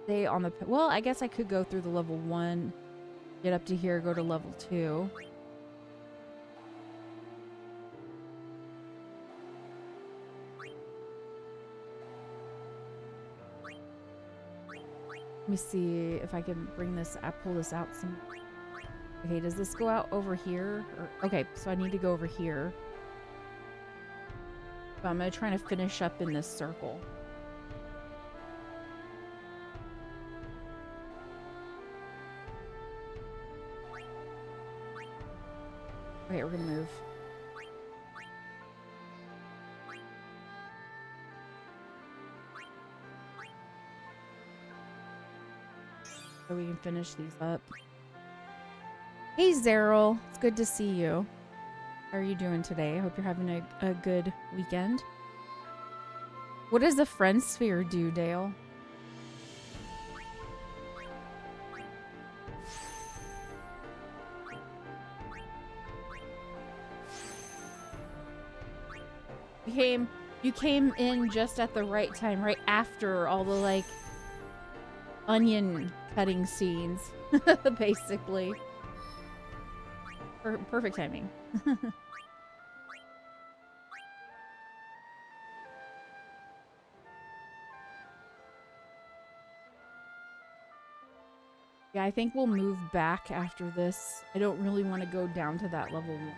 A: stay on the... Well, I guess I could go through the level 1, get up to here, go to level 2. Let me see if I can bring this, pull this out some... Okay, does this go out over here? Or, okay, so I need to go over here. So I'm gonna try to finish up in this circle. Okay, we're gonna move. So we can finish these up. Hey Zeryl, it's good to see you. How are you doing today? I hope you're having a good weekend. What does the friend sphere do, Dale? You came in just at the right time, right after all the like onion cutting scenes, basically. Perfect timing. Yeah, I think we'll move back after this. I don't really want to go down to that level 1.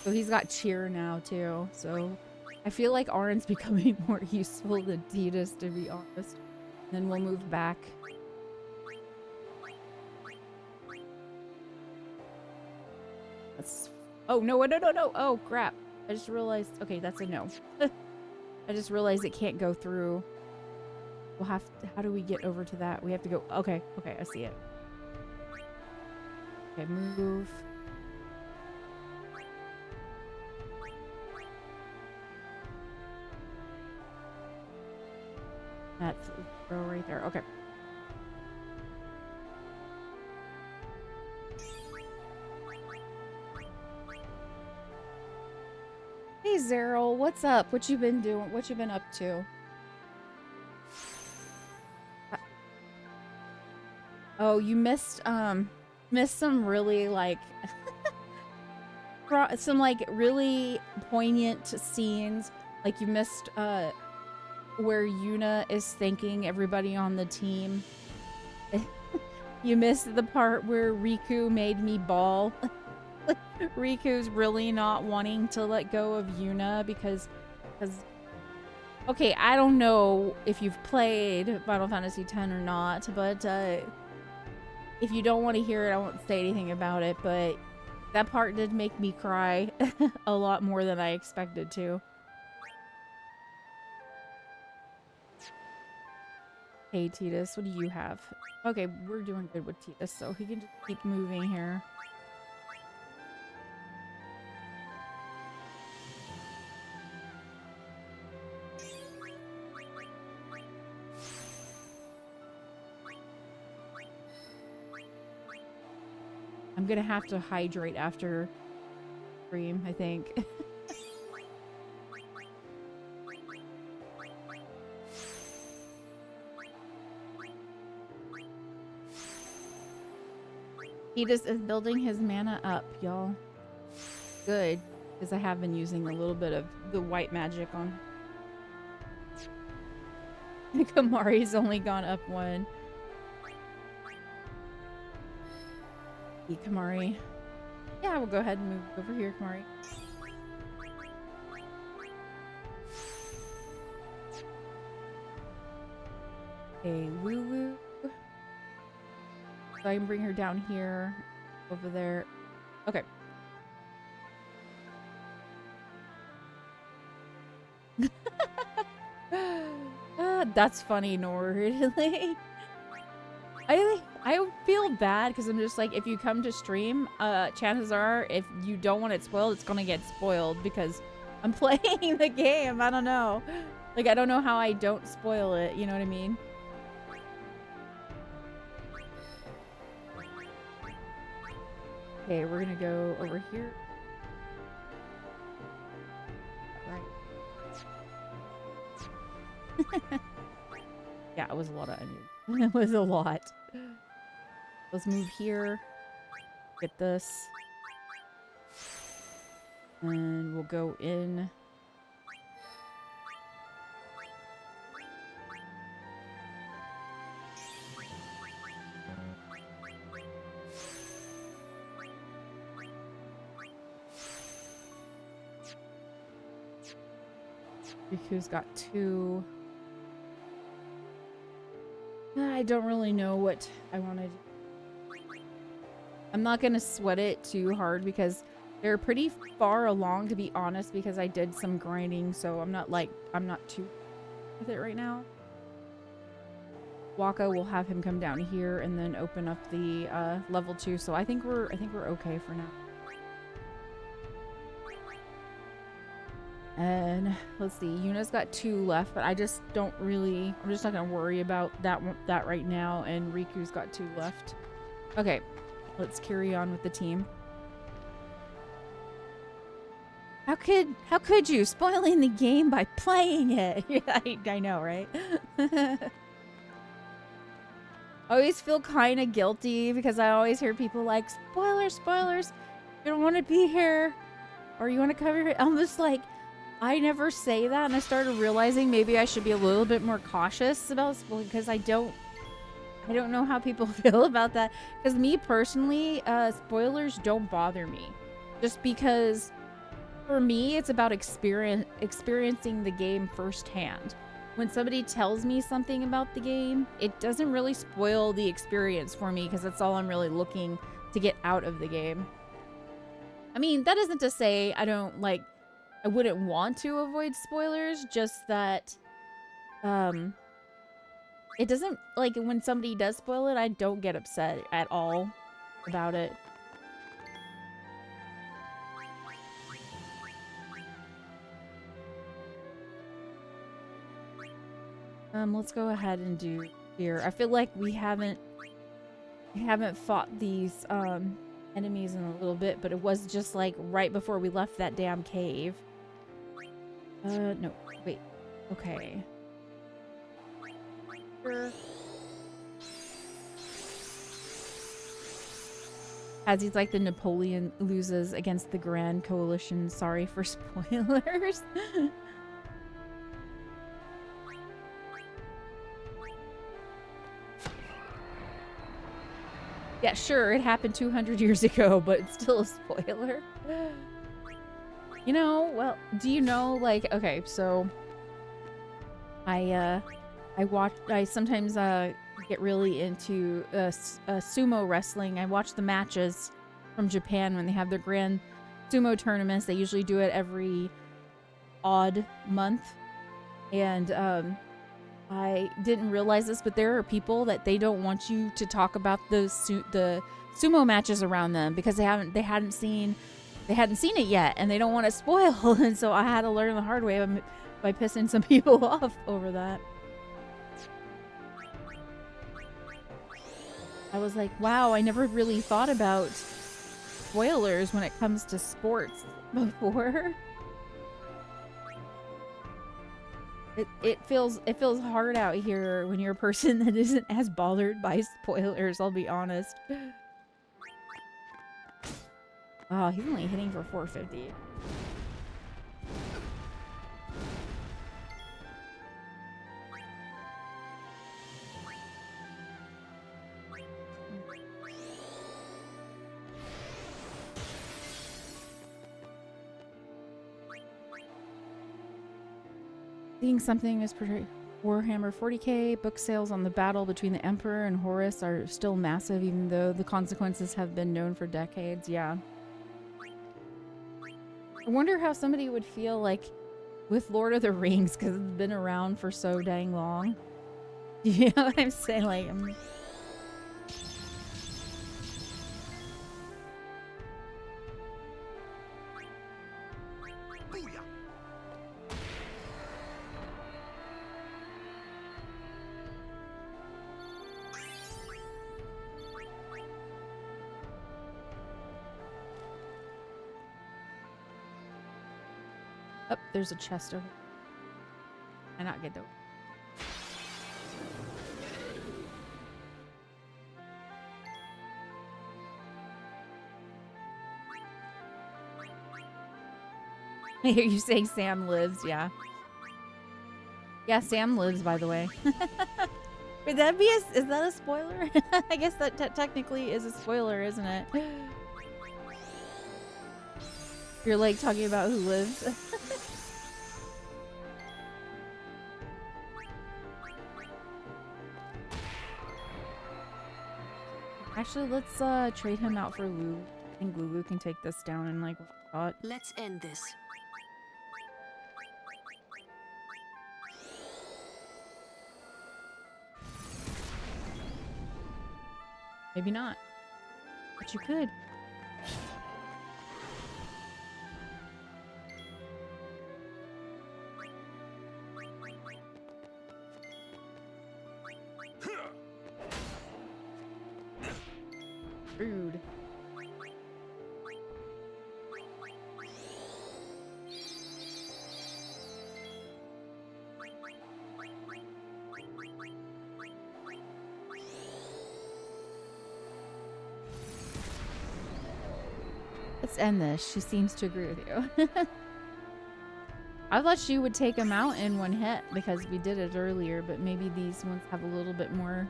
A: So he's got cheer now too, so I feel like Auron's becoming more useful than Tidus, to be honest. Then we'll move back. That's... Oh, no, no, no, no. Oh, crap. I just realized... Okay, that's a no. I just realized it can't go through. We'll have to... How do we get over to that? We have to go... Okay, okay, I see it. Okay, move. That's right there. Okay. Hey Zeryl, what's up? What you been doing? What you been up to? Oh, you missed some really like some like really poignant scenes. Like you missed where Yuna is thanking everybody on the team. You missed the part where Riku made me bawl. Riku's really not wanting to let go of Yuna because okay, I don't know if you've played Final Fantasy X or not, but if you don't want to hear it, I won't say anything about it, but that part did make me cry a lot more than I expected to. Hey, Titus, what do you have? Okay, we're doing good with Titus, so he can just keep moving here. I'm gonna have to hydrate after stream, I think. He just is building his mana up, y'all. Good, because I have been using a little bit of the white magic on. Kamari's only gone up 1. Kamari. Yeah, we'll go ahead and move over here, Kamari. Okay, woo woo. So I can bring her down here, over there. Okay. That's funny, Nor. Really? I feel bad because I'm just like, if you come to stream, chances are if you don't want it spoiled, it's gonna get spoiled because I'm playing the game. I don't know. Like, I don't know how I don't spoil it. You know what I mean? Okay, we're gonna go over here. Right. Yeah, it was a lot of onion. It was a lot. Let's move here. Get this. And we'll go in. Riku's got 2. I don't really know what I want to do. I'm not going to sweat it too hard because they're pretty far along, to be honest, because I did some grinding, so I'm not too with it right now. Waka will have him come down here and then open up the level 2, so I think we're okay for now. And let's see, Yuna's got 2 left, but I just don't really, I'm just not gonna worry about that right now. And Riku's got 2 left. Okay, let's carry on with the team. How could you spoiling the game by playing it? I know, right? I always feel kind of guilty because I always hear people like, spoilers, you don't want to be here, or you want to cover it. I'm just like, I never say that, and I started realizing maybe I should be a little bit more cautious about spoiling because I don't know how people feel about that. Because me personally, spoilers don't bother me, just because for me it's about experiencing the game firsthand. When somebody tells me something about the game, it doesn't really spoil the experience for me because that's all I'm really looking to get out of the game. I mean, that isn't to say I wouldn't want to avoid spoilers, just that it doesn't, like, when somebody does spoil it, I don't get upset at all about it. Let's go ahead and do here. I feel like we haven't fought these enemies in a little bit, but it was just like right before we left that damn cave. No, wait. Okay. As he's like the Napoleon loses against the Grand Coalition. Sorry for spoilers. Yeah, sure, it happened 200 years ago, but it's still a spoiler. You know, well, do you know, like, okay, so I sometimes get really into sumo wrestling. I watch the matches from Japan when they have their grand sumo tournaments. They usually do it every odd month. And I didn't realize this, but there are people that they don't want you to talk about the sumo matches around them because they hadn't seen it yet, and they don't want to spoil. And so I had to learn the hard way by pissing some people off over that. I was like, wow, I never really thought about spoilers when it comes to sports before. It feels hard out here when you're a person that isn't as bothered by spoilers, I'll be honest. Oh, he's only hitting for 450. Seeing something is pretty. Warhammer 40k book sales on the battle between the Emperor and Horus are still massive, even though the consequences have been known for decades. Yeah. I wonder how somebody would feel like with Lord of the Rings, because it's been around for so dang long. You know what I'm saying? Like, oh, there's a chest over. And not get dope. I hear you saying Sam lives, yeah. Yeah, Sam lives, by the way. Would that be is that a spoiler? I guess that technically is a spoiler, isn't it? You're like talking about who lives. Actually, let's trade him out for Lulu. I think Lulu can take this down in like one shot.
G: Let's end this.
A: Maybe not. But you could. Rude. Let's end this. She seems to agree with you. I thought she would take him out in one hit because we did it earlier, but maybe these ones have a little bit more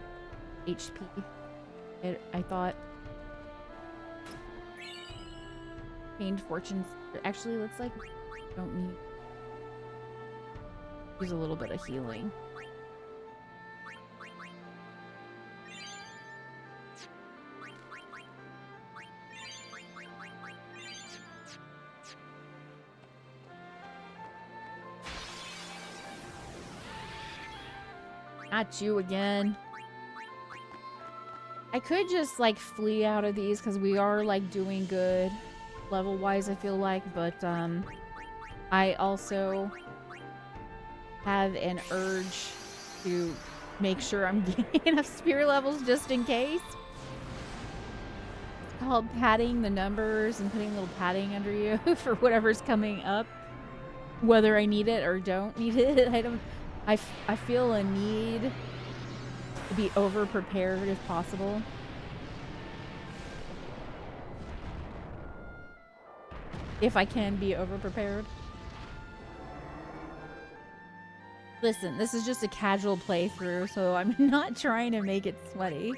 A: HP. I thought. Pained fortunes. Actually, let's like don't need. Use a little bit of healing. Not you again. I could just like flee out of these because we are like doing good level wise, I feel like, but I also have an urge to make sure I'm getting enough spirit levels just in case. It's called padding the numbers and putting a little padding under you for whatever's coming up, whether I need it or don't need it. I feel a need to be over prepared if possible. If I can be over prepared. Listen, this is just a casual playthrough, so I'm not trying to make it sweaty.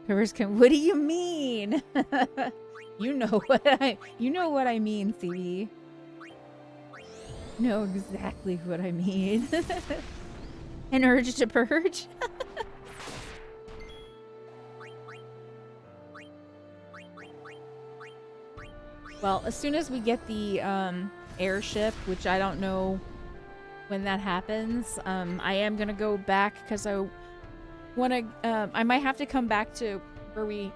A: What do you mean? You know what I mean, CB. Know exactly what I mean. An urge to purge. Well, as soon as we get the airship, which I don't know when that happens, I am gonna go back because I wanna. I might have to come back to where we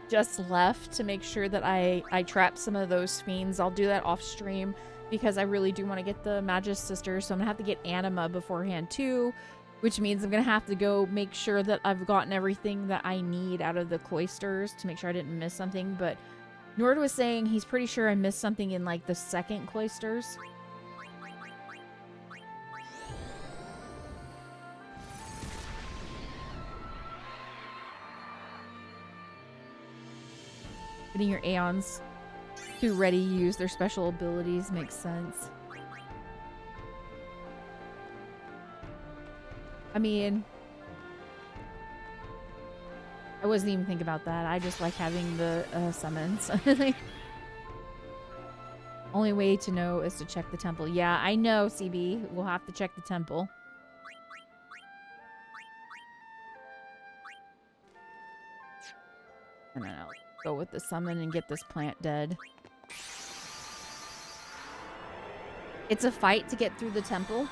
A: just left to make sure that I trap some of those fiends. I'll do that off stream because I really do want to get the Magus sisters. So I'm gonna have to get Anima beforehand too, which means I'm gonna have to go make sure that I've gotten everything that I need out of the cloisters to make sure I didn't miss something. But Nord was saying he's pretty sure I missed something in like the second cloisters. Getting your Aeons to ready use their special abilities makes sense. I mean, I wasn't even thinking about that. I just like having the summons. Only way to know is to check the temple. Yeah, I know, CB. We'll have to check the temple. And then I'll go with the summon and get this plant dead. It's a fight to get through the temple.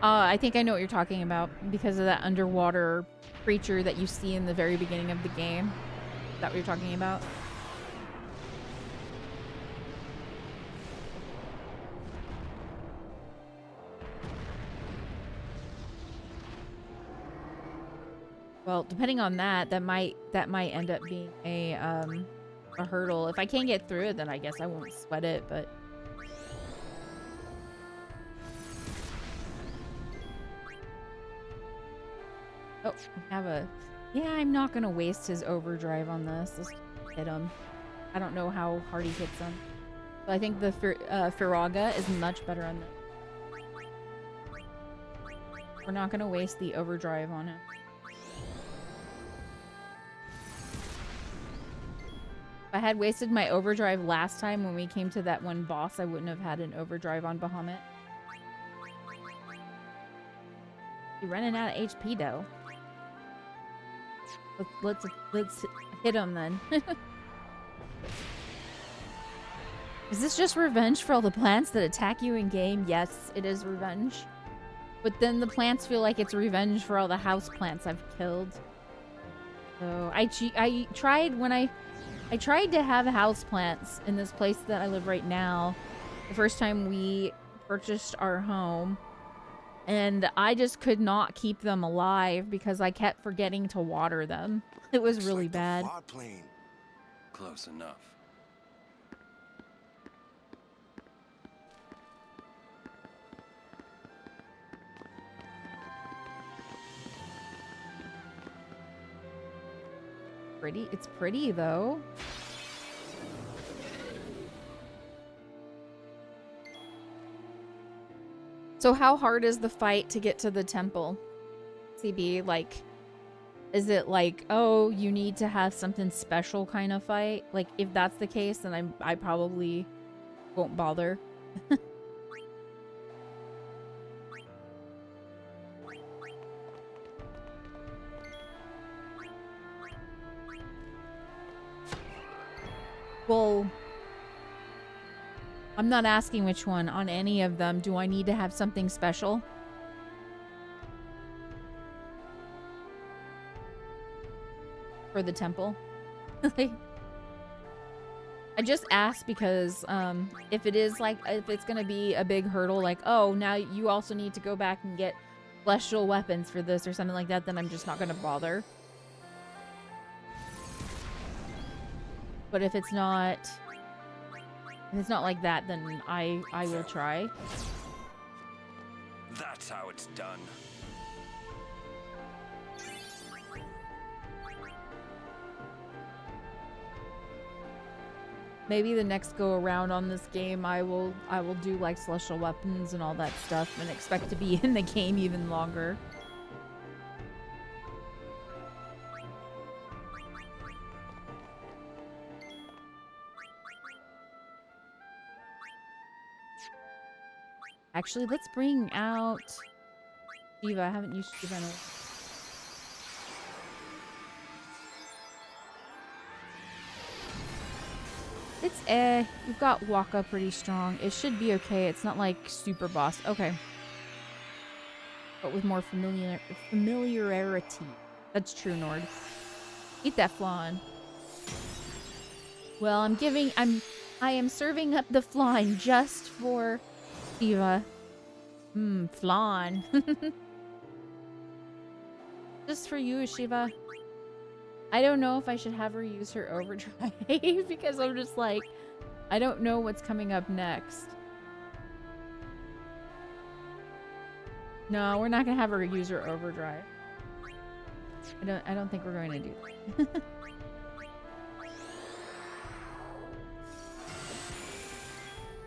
A: I think I know what you're talking about because of that underwater creature that you see in the very beginning of the game. Is that what you're talking about? Well, depending on that, that might end up being a hurdle. If I can't get through it, then I guess I won't sweat it, but oh, we have a... Yeah, I'm not going to waste his overdrive on this. Let's hit him. I don't know how hard he hits him. But I think the Firaga is much better on this. We're not going to waste the overdrive on him. If I had wasted my overdrive last time when we came to that one boss, I wouldn't have had an overdrive on Bahamut. You're running out of HP, though. Let's hit him then. Is this just revenge for all the plants that attack you in game? Yes, it is revenge. But then the plants feel like it's revenge for all the house plants I've killed. So I tried to have house plants in this place that I live right now the first time we purchased our home. And I just could not keep them alive because I kept forgetting to water them. It was really bad.
C: Close enough.
A: Pretty. It's pretty though. So how hard is the fight to get to the temple? CB, like, is it like, oh, you need to have something special kind of fight? Like, if that's the case, then I probably won't bother. Well, I'm not asking which one. On any of them, do I need to have something special? For the temple? I just asked because if it is like, if it's gonna be a big hurdle, like, oh, now you also need to go back and get celestial weapons for this or something like that, then I'm just not gonna bother. But if it's not like that, then I will try.
C: That's how it's done.
A: Maybe the next go around on this game, I will do like celestial weapons and all that stuff and expect to be in the game even longer. Actually, let's bring out Shiva. I haven't used Shiva in a while. It's you've got Waka pretty strong. It should be okay. It's not like super boss. Okay. But with more familiarity. That's true, Nord. Eat that flan. Well, I am serving up the flan just for Shiva. Flan. Just for you, Shiva. I don't know if I should have her use her overdrive because I'm just like, I don't know what's coming up next. No, we're not gonna have her use her overdrive. I don't think we're going to do that.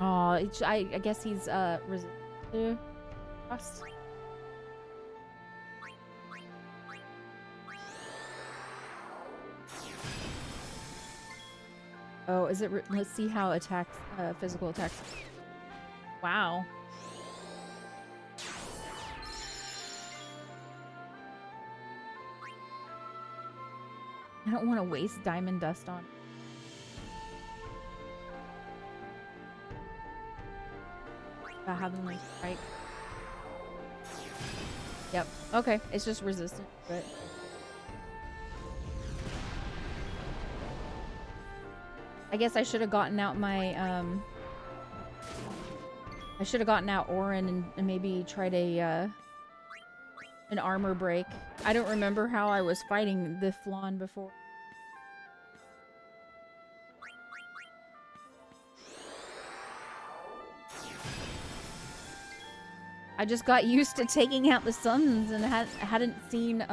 A: Oh, I guess he's resistant to frost. Oh, is it? Let's see how attacks, physical attacks. Wow. I don't want to waste diamond dust on. I have them like strike. Yep. Okay. It's just resistant to it. I guess I should have gotten out my I should have gotten out Orin and maybe tried a an armor break. I don't remember how I was fighting the flan before. I just got used to taking out the summons and hadn't seen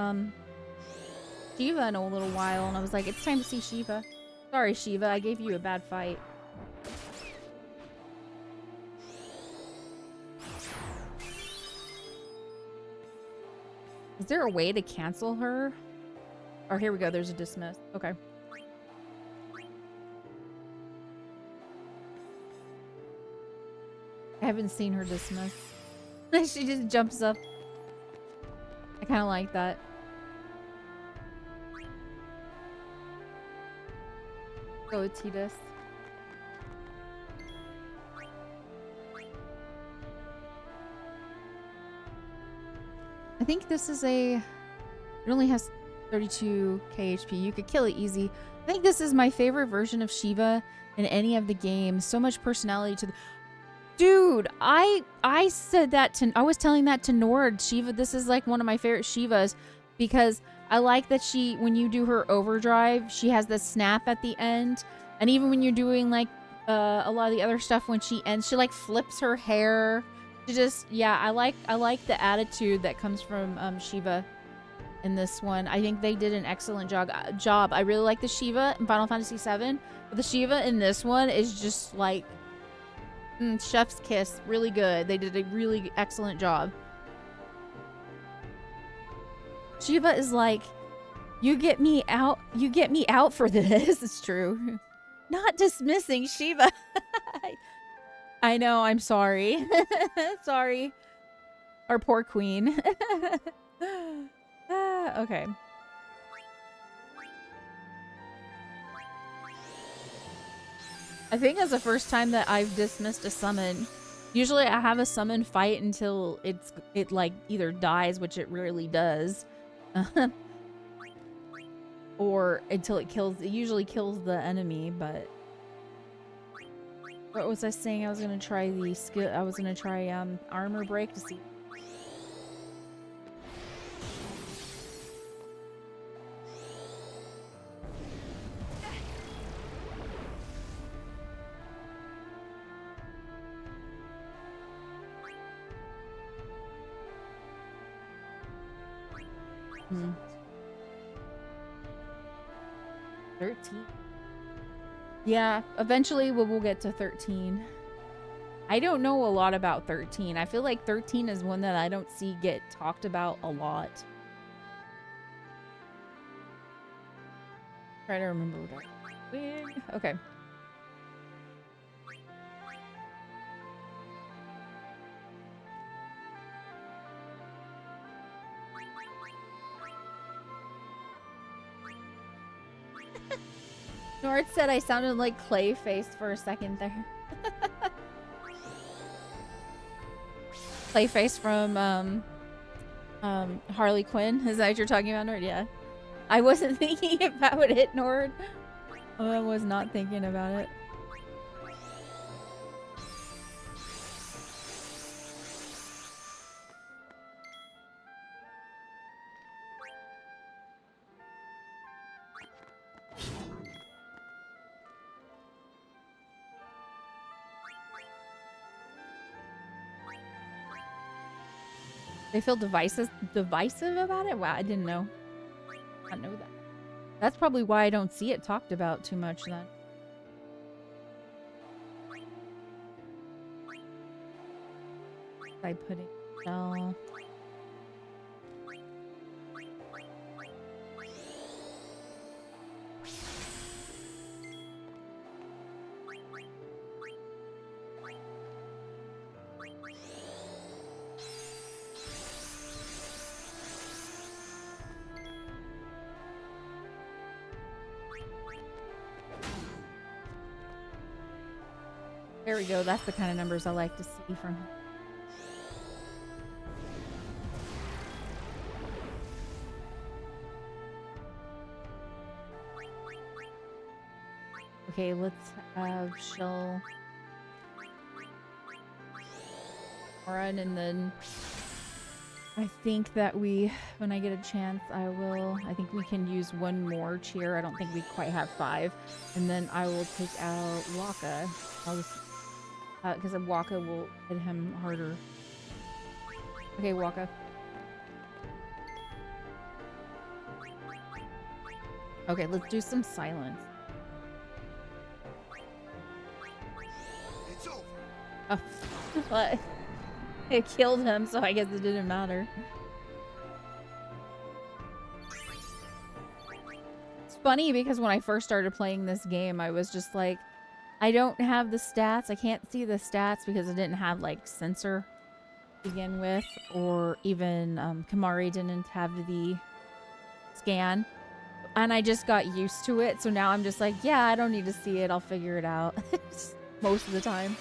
A: Shiva in a little while, and I was like, it's time to see Shiva. Sorry, Shiva, I gave you a bad fight. Is there a way to cancel her? Oh, here we go. There's a dismiss. Okay. I haven't seen her dismiss. She just jumps up. I kind of like that. Go, Titus. I think this is it only has 32 KHP. You could kill it easy. I think this is my favorite version of Shiva in any of the games. So much personality to the... Dude, I said that to... I was telling that to Nord. Shiva, this is like one of my favorite Shivas because I like that when you do her overdrive, she has the snap at the end. And even when you're doing like a lot of the other stuff, when she ends, she like flips her hair. She just, yeah, I like the attitude that comes from Shiva in this one. I think they did an excellent job. I really like the Shiva in Final Fantasy VII, but the Shiva in this one is just like chef's kiss. Really good. They did a really excellent job. Shiva is like, you get me out for this. It's true. Not dismissing Shiva. I know, I'm sorry. Sorry. Our poor queen. Okay. I think that's the first time that I've dismissed a summon. Usually I have a summon fight until it like either dies, which it rarely does. Or until it usually kills the enemy, but what was I saying? I was gonna try the skill. I was gonna try armor break to see. Hmm. 13. Yeah, eventually we'll get to 13. I don't know a lot about 13. I feel like 13 is one that I don't see get talked about a lot. Try to remember what I did. Okay. Nord said I sounded like Clayface for a second there. Clayface from Harley Quinn. Is that what you're talking about, Nord? Yeah. I wasn't thinking about it, Nord. I was not thinking about it. They feel divisive about it? Wow, I didn't know. I know that. That's probably why I don't see it talked about too much then. By putting cell. There we go. That's the kind of numbers I like to see from him. Okay, let's have Shell run, and then I think that when I get a chance, I think we can use one more cheer. I don't think we quite have 5. And then I will take out Waka. I'll just, because Waka will hit him harder. Okay, Waka. Okay, let's do some silence.
D: It's over.
A: Oh, but it killed him, so I guess it didn't matter. It's funny because when I first started playing this game, I was just like, I don't have the stats. I can't see the stats because I didn't have like sensor to begin with, or even Kamari didn't have the scan. And I just got used to it, so now I'm just like, yeah, I don't need to see it. I'll figure it out most of the time.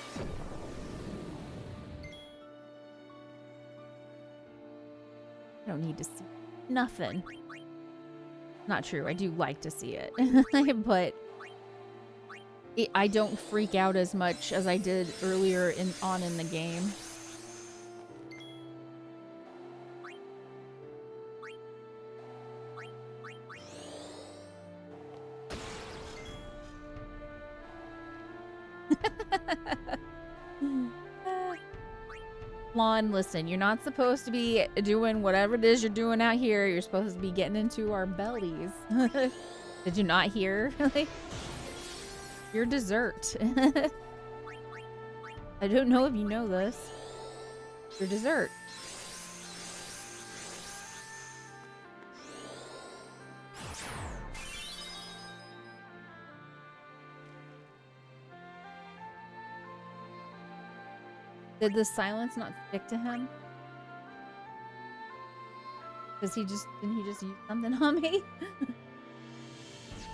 A: I don't need to see nothing. Not true. I do like to see it, but I don't freak out as much as I did earlier on in the game. Lon, listen, you're not supposed to be doing whatever it is you're doing out here. You're supposed to be getting into our bellies. Did you not hear? Your dessert. I don't know if you know this. Your dessert. Did the silence not stick to him? Didn't he just use something on me?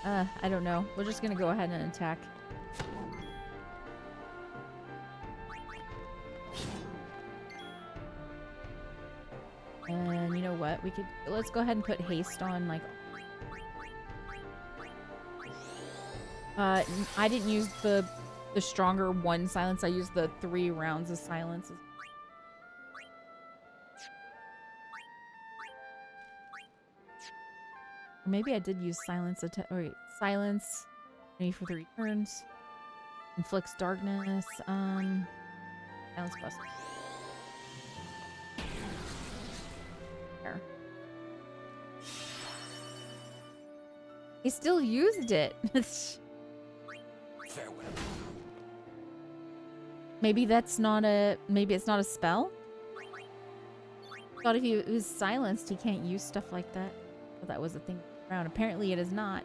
A: I don't know. We're just gonna go ahead and attack. And you know what? Let's go ahead and put haste on, like... I didn't use the stronger 1 silence. I used the 3 rounds of silence. Or maybe I did use silence attack. Wait, silence. Maybe for 3 turns. Inflicts darkness. Silence plus. There. He still used it.
C: Farewell.
A: Maybe that's not a. Maybe it's not a spell. I thought if he was silenced, he can't use stuff like that. Well, that was a thing around. Apparently, it is not.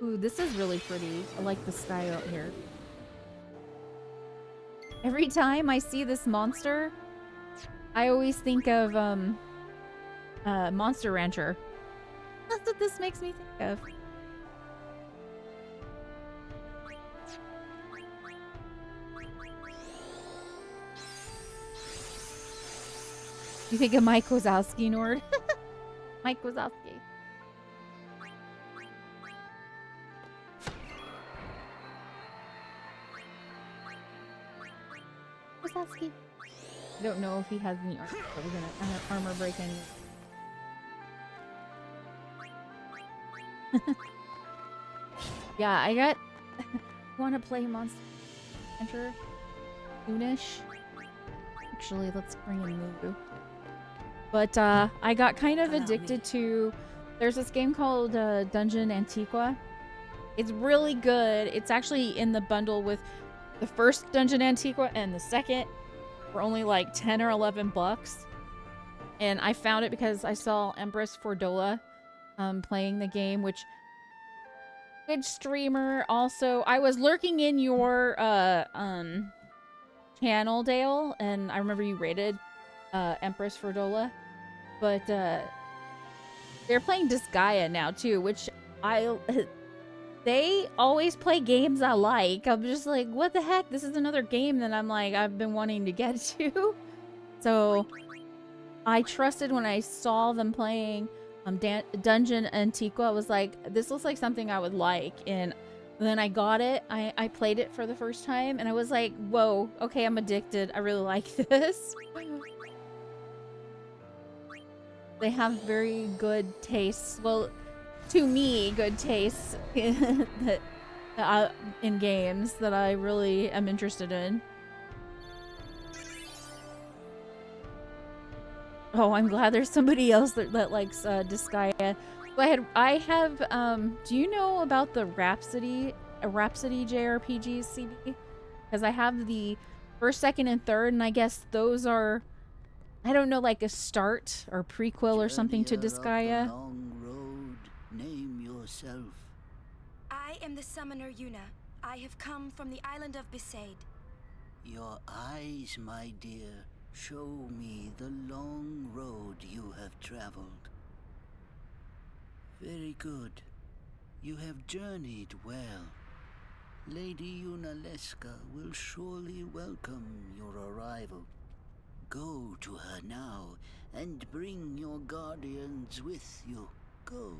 A: Ooh, this is really pretty. I like the sky out here. Every time I see this monster, I always think of Monster Rancher. what this makes me think of. You think of Mike Wazowski, Nord? Mike Wazowski. Wazowski. I don't know if he has any armor, but we're gonna armor break any. Yeah, I got. Want to play Monster Hunter soonish? Actually, let's bring in Lulu. But I got kind of addicted to. There's this game called Dungeon Antiqua. It's really good. It's actually in the bundle with the first Dungeon Antiqua and the second for only like 10 or 11 bucks. And I found it because I saw Empress Fordola playing the game, which good streamer. Also, I was lurking in your channel, Dale, and I remember you rated Empress Fordola. But they're playing Disgaea now too, which they always play games I like. I'm just like, what the heck? This is another game that I'm like, I've been wanting to get to. So I trusted when I saw them playing Dungeon Antiqua. I was like, this looks like something I would like. And then I got it. I played it for the first time and I was like, whoa, okay, I'm addicted. I really like this. They have very good tastes. Well, to me, good tastes that, in games that I really am interested in. Oh, I'm glad there's somebody else that likes Disgaea. I have, do you know about the Rhapsody JRPGs CD? Because I have the first, second, and third, and I guess those are, I don't know, like a start or prequel or something to Disgaea.
G: Long road, name yourself.
B: I am the summoner Yuna. I have come from the island of Besaid.
G: Your eyes, my dear, show me the long road you have traveled. Very good. You have journeyed well. Lady Yunalesca will surely welcome your arrival. Go to her now and bring your guardians with you. Go.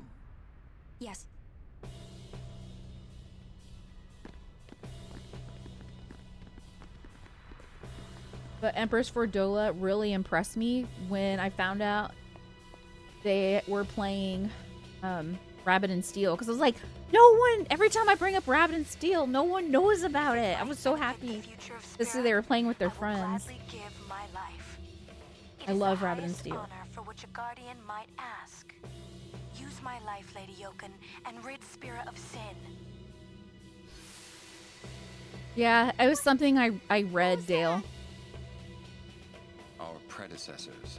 B: Yes.
A: But Empress Fordola really impressed me when I found out they were playing Rabbit and Steel. Because I was like, no one, every time I bring up Rabbit and Steel, no one knows about it. I was so happy to see they were playing with their friends. I love Rabbit and Steel.
B: Honor for which a guardian might ask. Use my life, Lady Yoken, and rid Spira of sin.
A: Yeah, it was something I read, Dale.
C: Our predecessors.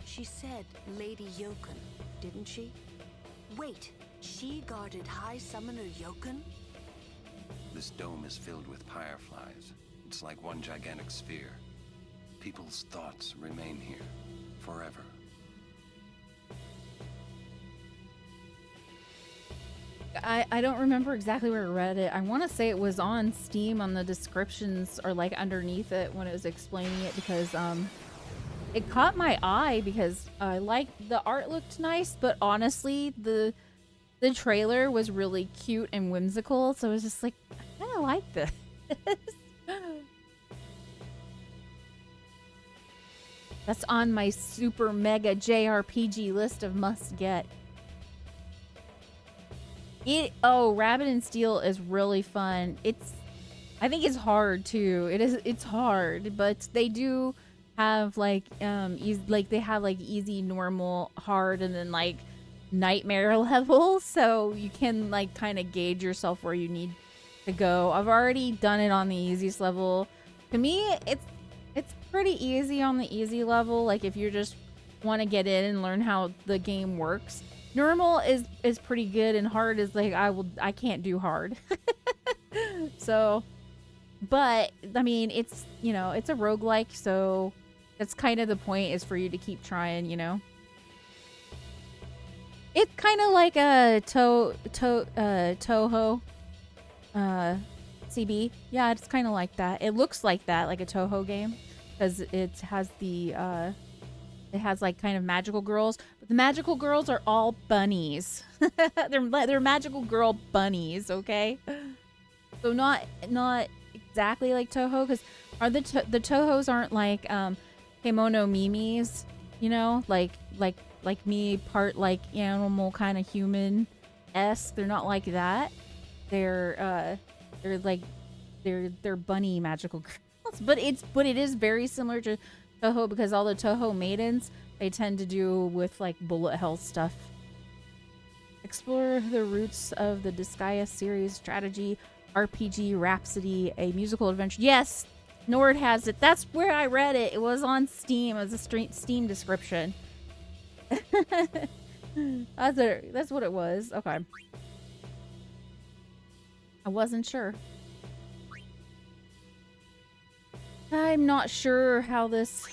H: She said Lady Yoken, didn't she? Wait, she guarded High Summoner Yoken?
C: This dome is filled with fireflies. It's like one gigantic sphere. People's thoughts remain here forever.
A: I don't remember exactly where I read it. I want to say it was on Steam on the descriptions or like underneath it when it was explaining it, because it caught my eye because I liked the art, looked nice, but honestly the trailer was really cute and whimsical, so I was just like, I kind of like this. That's on my super mega JRPG list of must get. Rabbit and Steel is really fun. I think it's hard too. It's hard, but they do have like they have like easy, normal, hard, and then like nightmare levels, so you can like kind of gauge yourself where you need to go. I've already done it on the easiest level. To me, it's pretty easy on the easy level, like if you just want to get in and learn how the game works. Normal is pretty good, and hard is like I can't do hard. So, but I mean, it's, you know, it's a roguelike, so that's kind of the point, is for you to keep trying, you know. It's kind of like a Toho CB. Yeah, it's kind of like that. It looks like that, like a Toho game, because it has the it has like kind of magical girls, but the magical girls are all bunnies. they're magical girl bunnies, okay? So not exactly like Toho, because are the Tohos aren't like Kemono Mimis, you know, like me, part like animal, kind of human-esque. They're not like that. They're like they're bunny magical girls, but it is very similar to Toho, because all the Toho maidens, they tend to do with like bullet hell stuff. Explore the roots of the Disgaea series strategy RPG Rhapsody, a musical adventure. Yes, Nord has it. That's where I read it. It was on Steam as a Steam description. That's what it was. Okay. I wasn't sure. I'm not sure how this...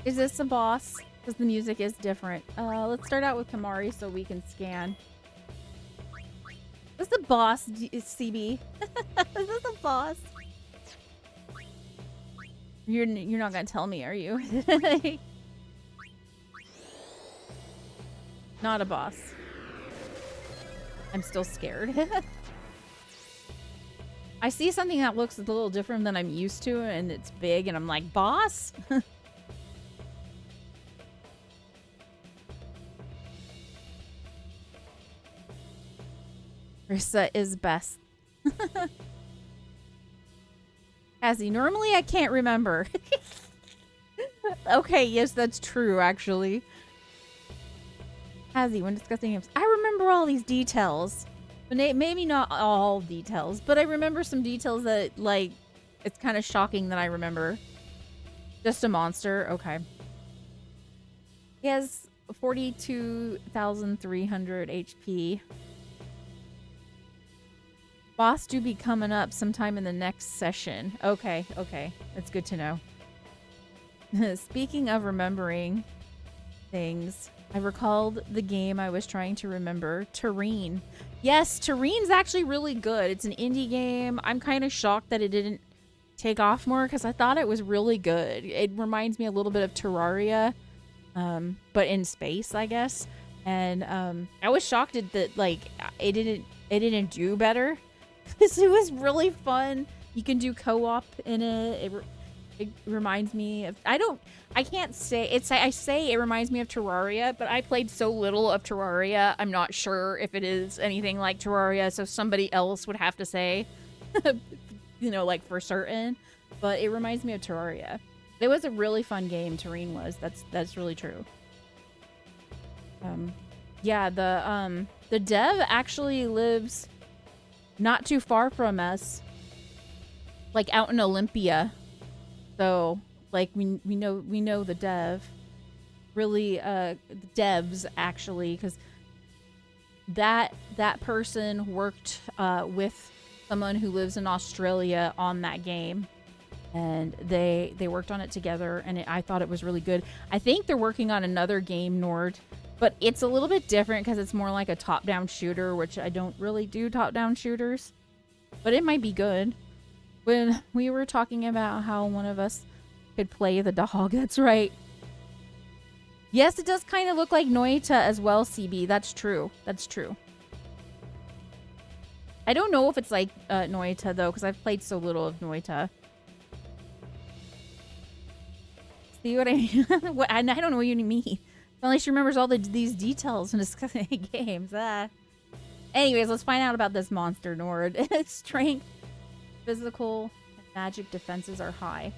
A: Is this a boss? Because the music is different. Let's start out with Kamari so we can scan. Is this the boss, CB? Is this a boss? You're not gonna tell me, are you? Not a boss. I'm still scared. I see something that looks a little different than I'm used to, and it's big, and I'm like, boss? Rissa is best. Cassie, normally I can't remember. Okay, yes, that's true, actually. Cassie, when discussing games, I remember all these details. But maybe not all details, but I remember some details that, like, it's kind of shocking that I remember. Just a monster? Okay. He has 42,300 HP. Boss do be coming up sometime in the next session. Okay, okay. That's good to know. Speaking of remembering things, I recalled the game I was trying to remember, Terrain. Yes, Terrain's actually really good. It's an indie game. I'm kind of shocked that it didn't take off more because I thought it was really good. It reminds me a little bit of Terraria, but in space, I guess. And I was shocked that like it didn't do better because it was really fun. You can do co-op in it. It reminds me of I can't say I say it reminds me of Terraria, but I played so little of Terraria. I'm not sure if it is anything like Terraria, so somebody else would have to say, you know, like for certain. But it reminds me of Terraria. It was a really fun game. Terrain was. That's really true. Yeah, the dev actually lives not too far from us, like out in Olympia. So, like, we know the dev. Really, the devs, actually, because that person worked with someone who lives in Australia on that game. And they worked on it together, and I thought it was really good. I think they're working on another game, Nord, but it's a little bit different because it's more like a top-down shooter, which I don't really do top-down shooters. But it might be good. When we were talking about how one of us could play the dog, that's right. Yes, it does kind of look like Noita as well, CB. That's true. That's true. I don't know if it's like Noita, though, because I've played so little of Noita. See what I mean? I don't know what you mean. Unless she remembers all these details when discussing games. Anyways, let's find out about this monster, Nord. Strength, physical, and magic defenses are high.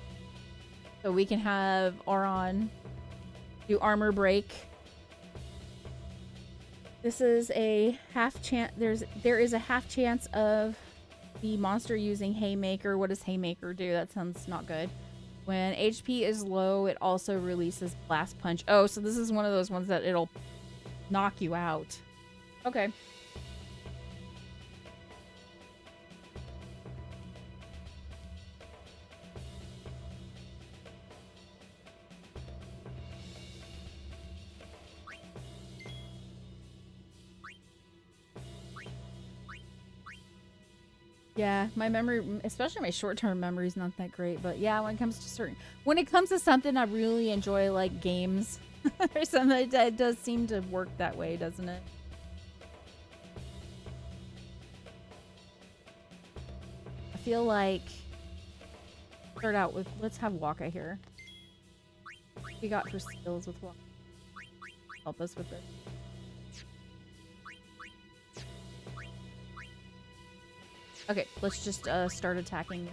A: So we can have Auron do armor break. This is a half chance. There is a half chance of the monster using Haymaker. What does Haymaker do? That sounds not good. When HP is low, it also releases Blast Punch. Oh, so this is one of those ones that it'll knock you out. Okay. Yeah, my memory, especially my short-term memory, is not that great. But yeah, when it comes to something I really enjoy, like games or something, it does seem to work that way, doesn't it? I feel like start out with, let's have Waka here. What we got for skills with Waka? Help us with it. Okay, let's just start attacking.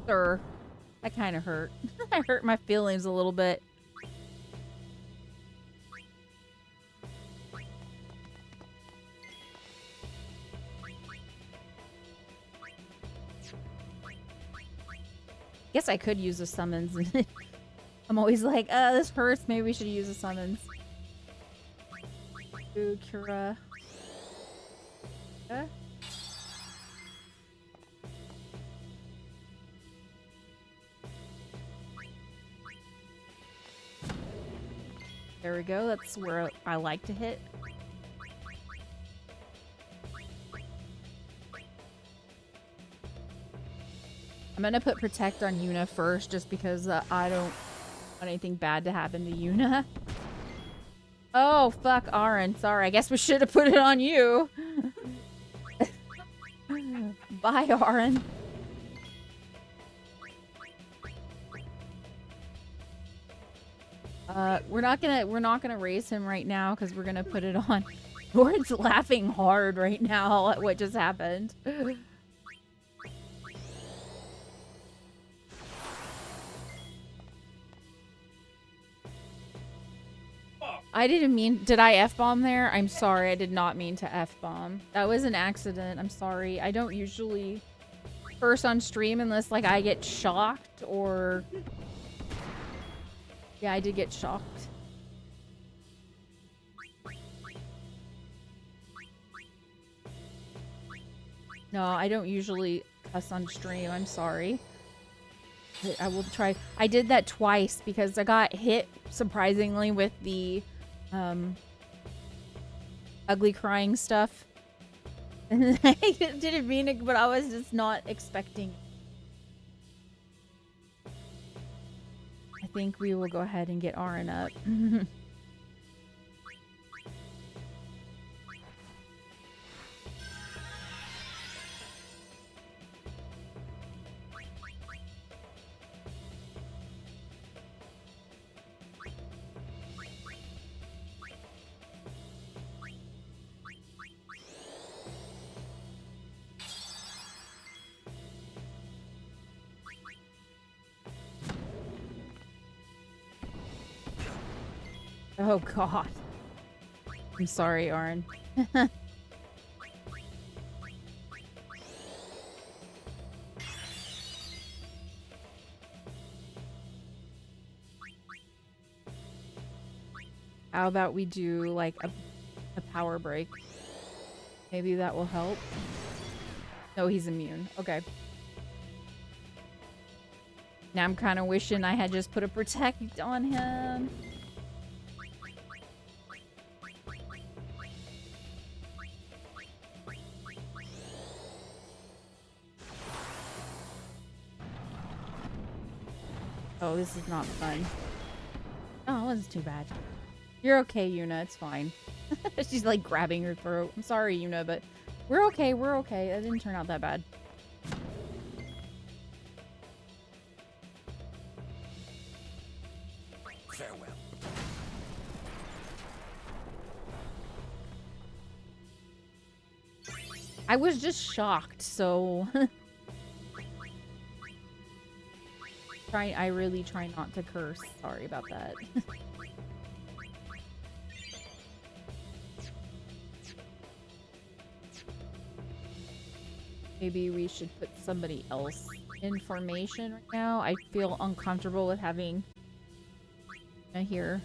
A: Sir, that kind of hurt. That hurt my feelings a little bit. Guess I could use a summons. I'm always like, this hurts. Maybe we should use a summons. Ooh, Kira. There we go. That's where I like to hit. I'm gonna put Protect on Yuna first, just because I don't want anything bad to happen to Yuna. Oh, fuck, Aaron. Sorry, I guess we should have put it on you. Bye, Aaron. We're not gonna raise him right now because we're gonna put it on. Gord's laughing hard right now at what just happened. I didn't mean... Did I F-bomb there? I'm sorry. I did not mean to F-bomb. That was an accident. I'm sorry. I don't usually curse on stream unless, like, I get shocked or... Yeah, I did get shocked. No, I don't usually cuss on stream. I'm sorry. I will try. I did that twice because I got hit, surprisingly, with the ugly crying stuff. And I didn't mean it, but I was just not expecting. I think we will go ahead and get Aaron up. Oh god. I'm sorry, Aaron. How about we do like a power break? Maybe that will help. No, he's immune. Okay. Now I'm kind of wishing I had just put a protect on him. Oh, this is not fun. Oh, it wasn't too bad. You're okay, Yuna. It's fine. She's like grabbing her throat. I'm sorry, Yuna, but we're okay. We're okay. That didn't turn out that bad.
C: Farewell.
A: I was just shocked, so... I really try not to curse. Sorry about that. Maybe we should put somebody else in formation right now. I feel uncomfortable with having here.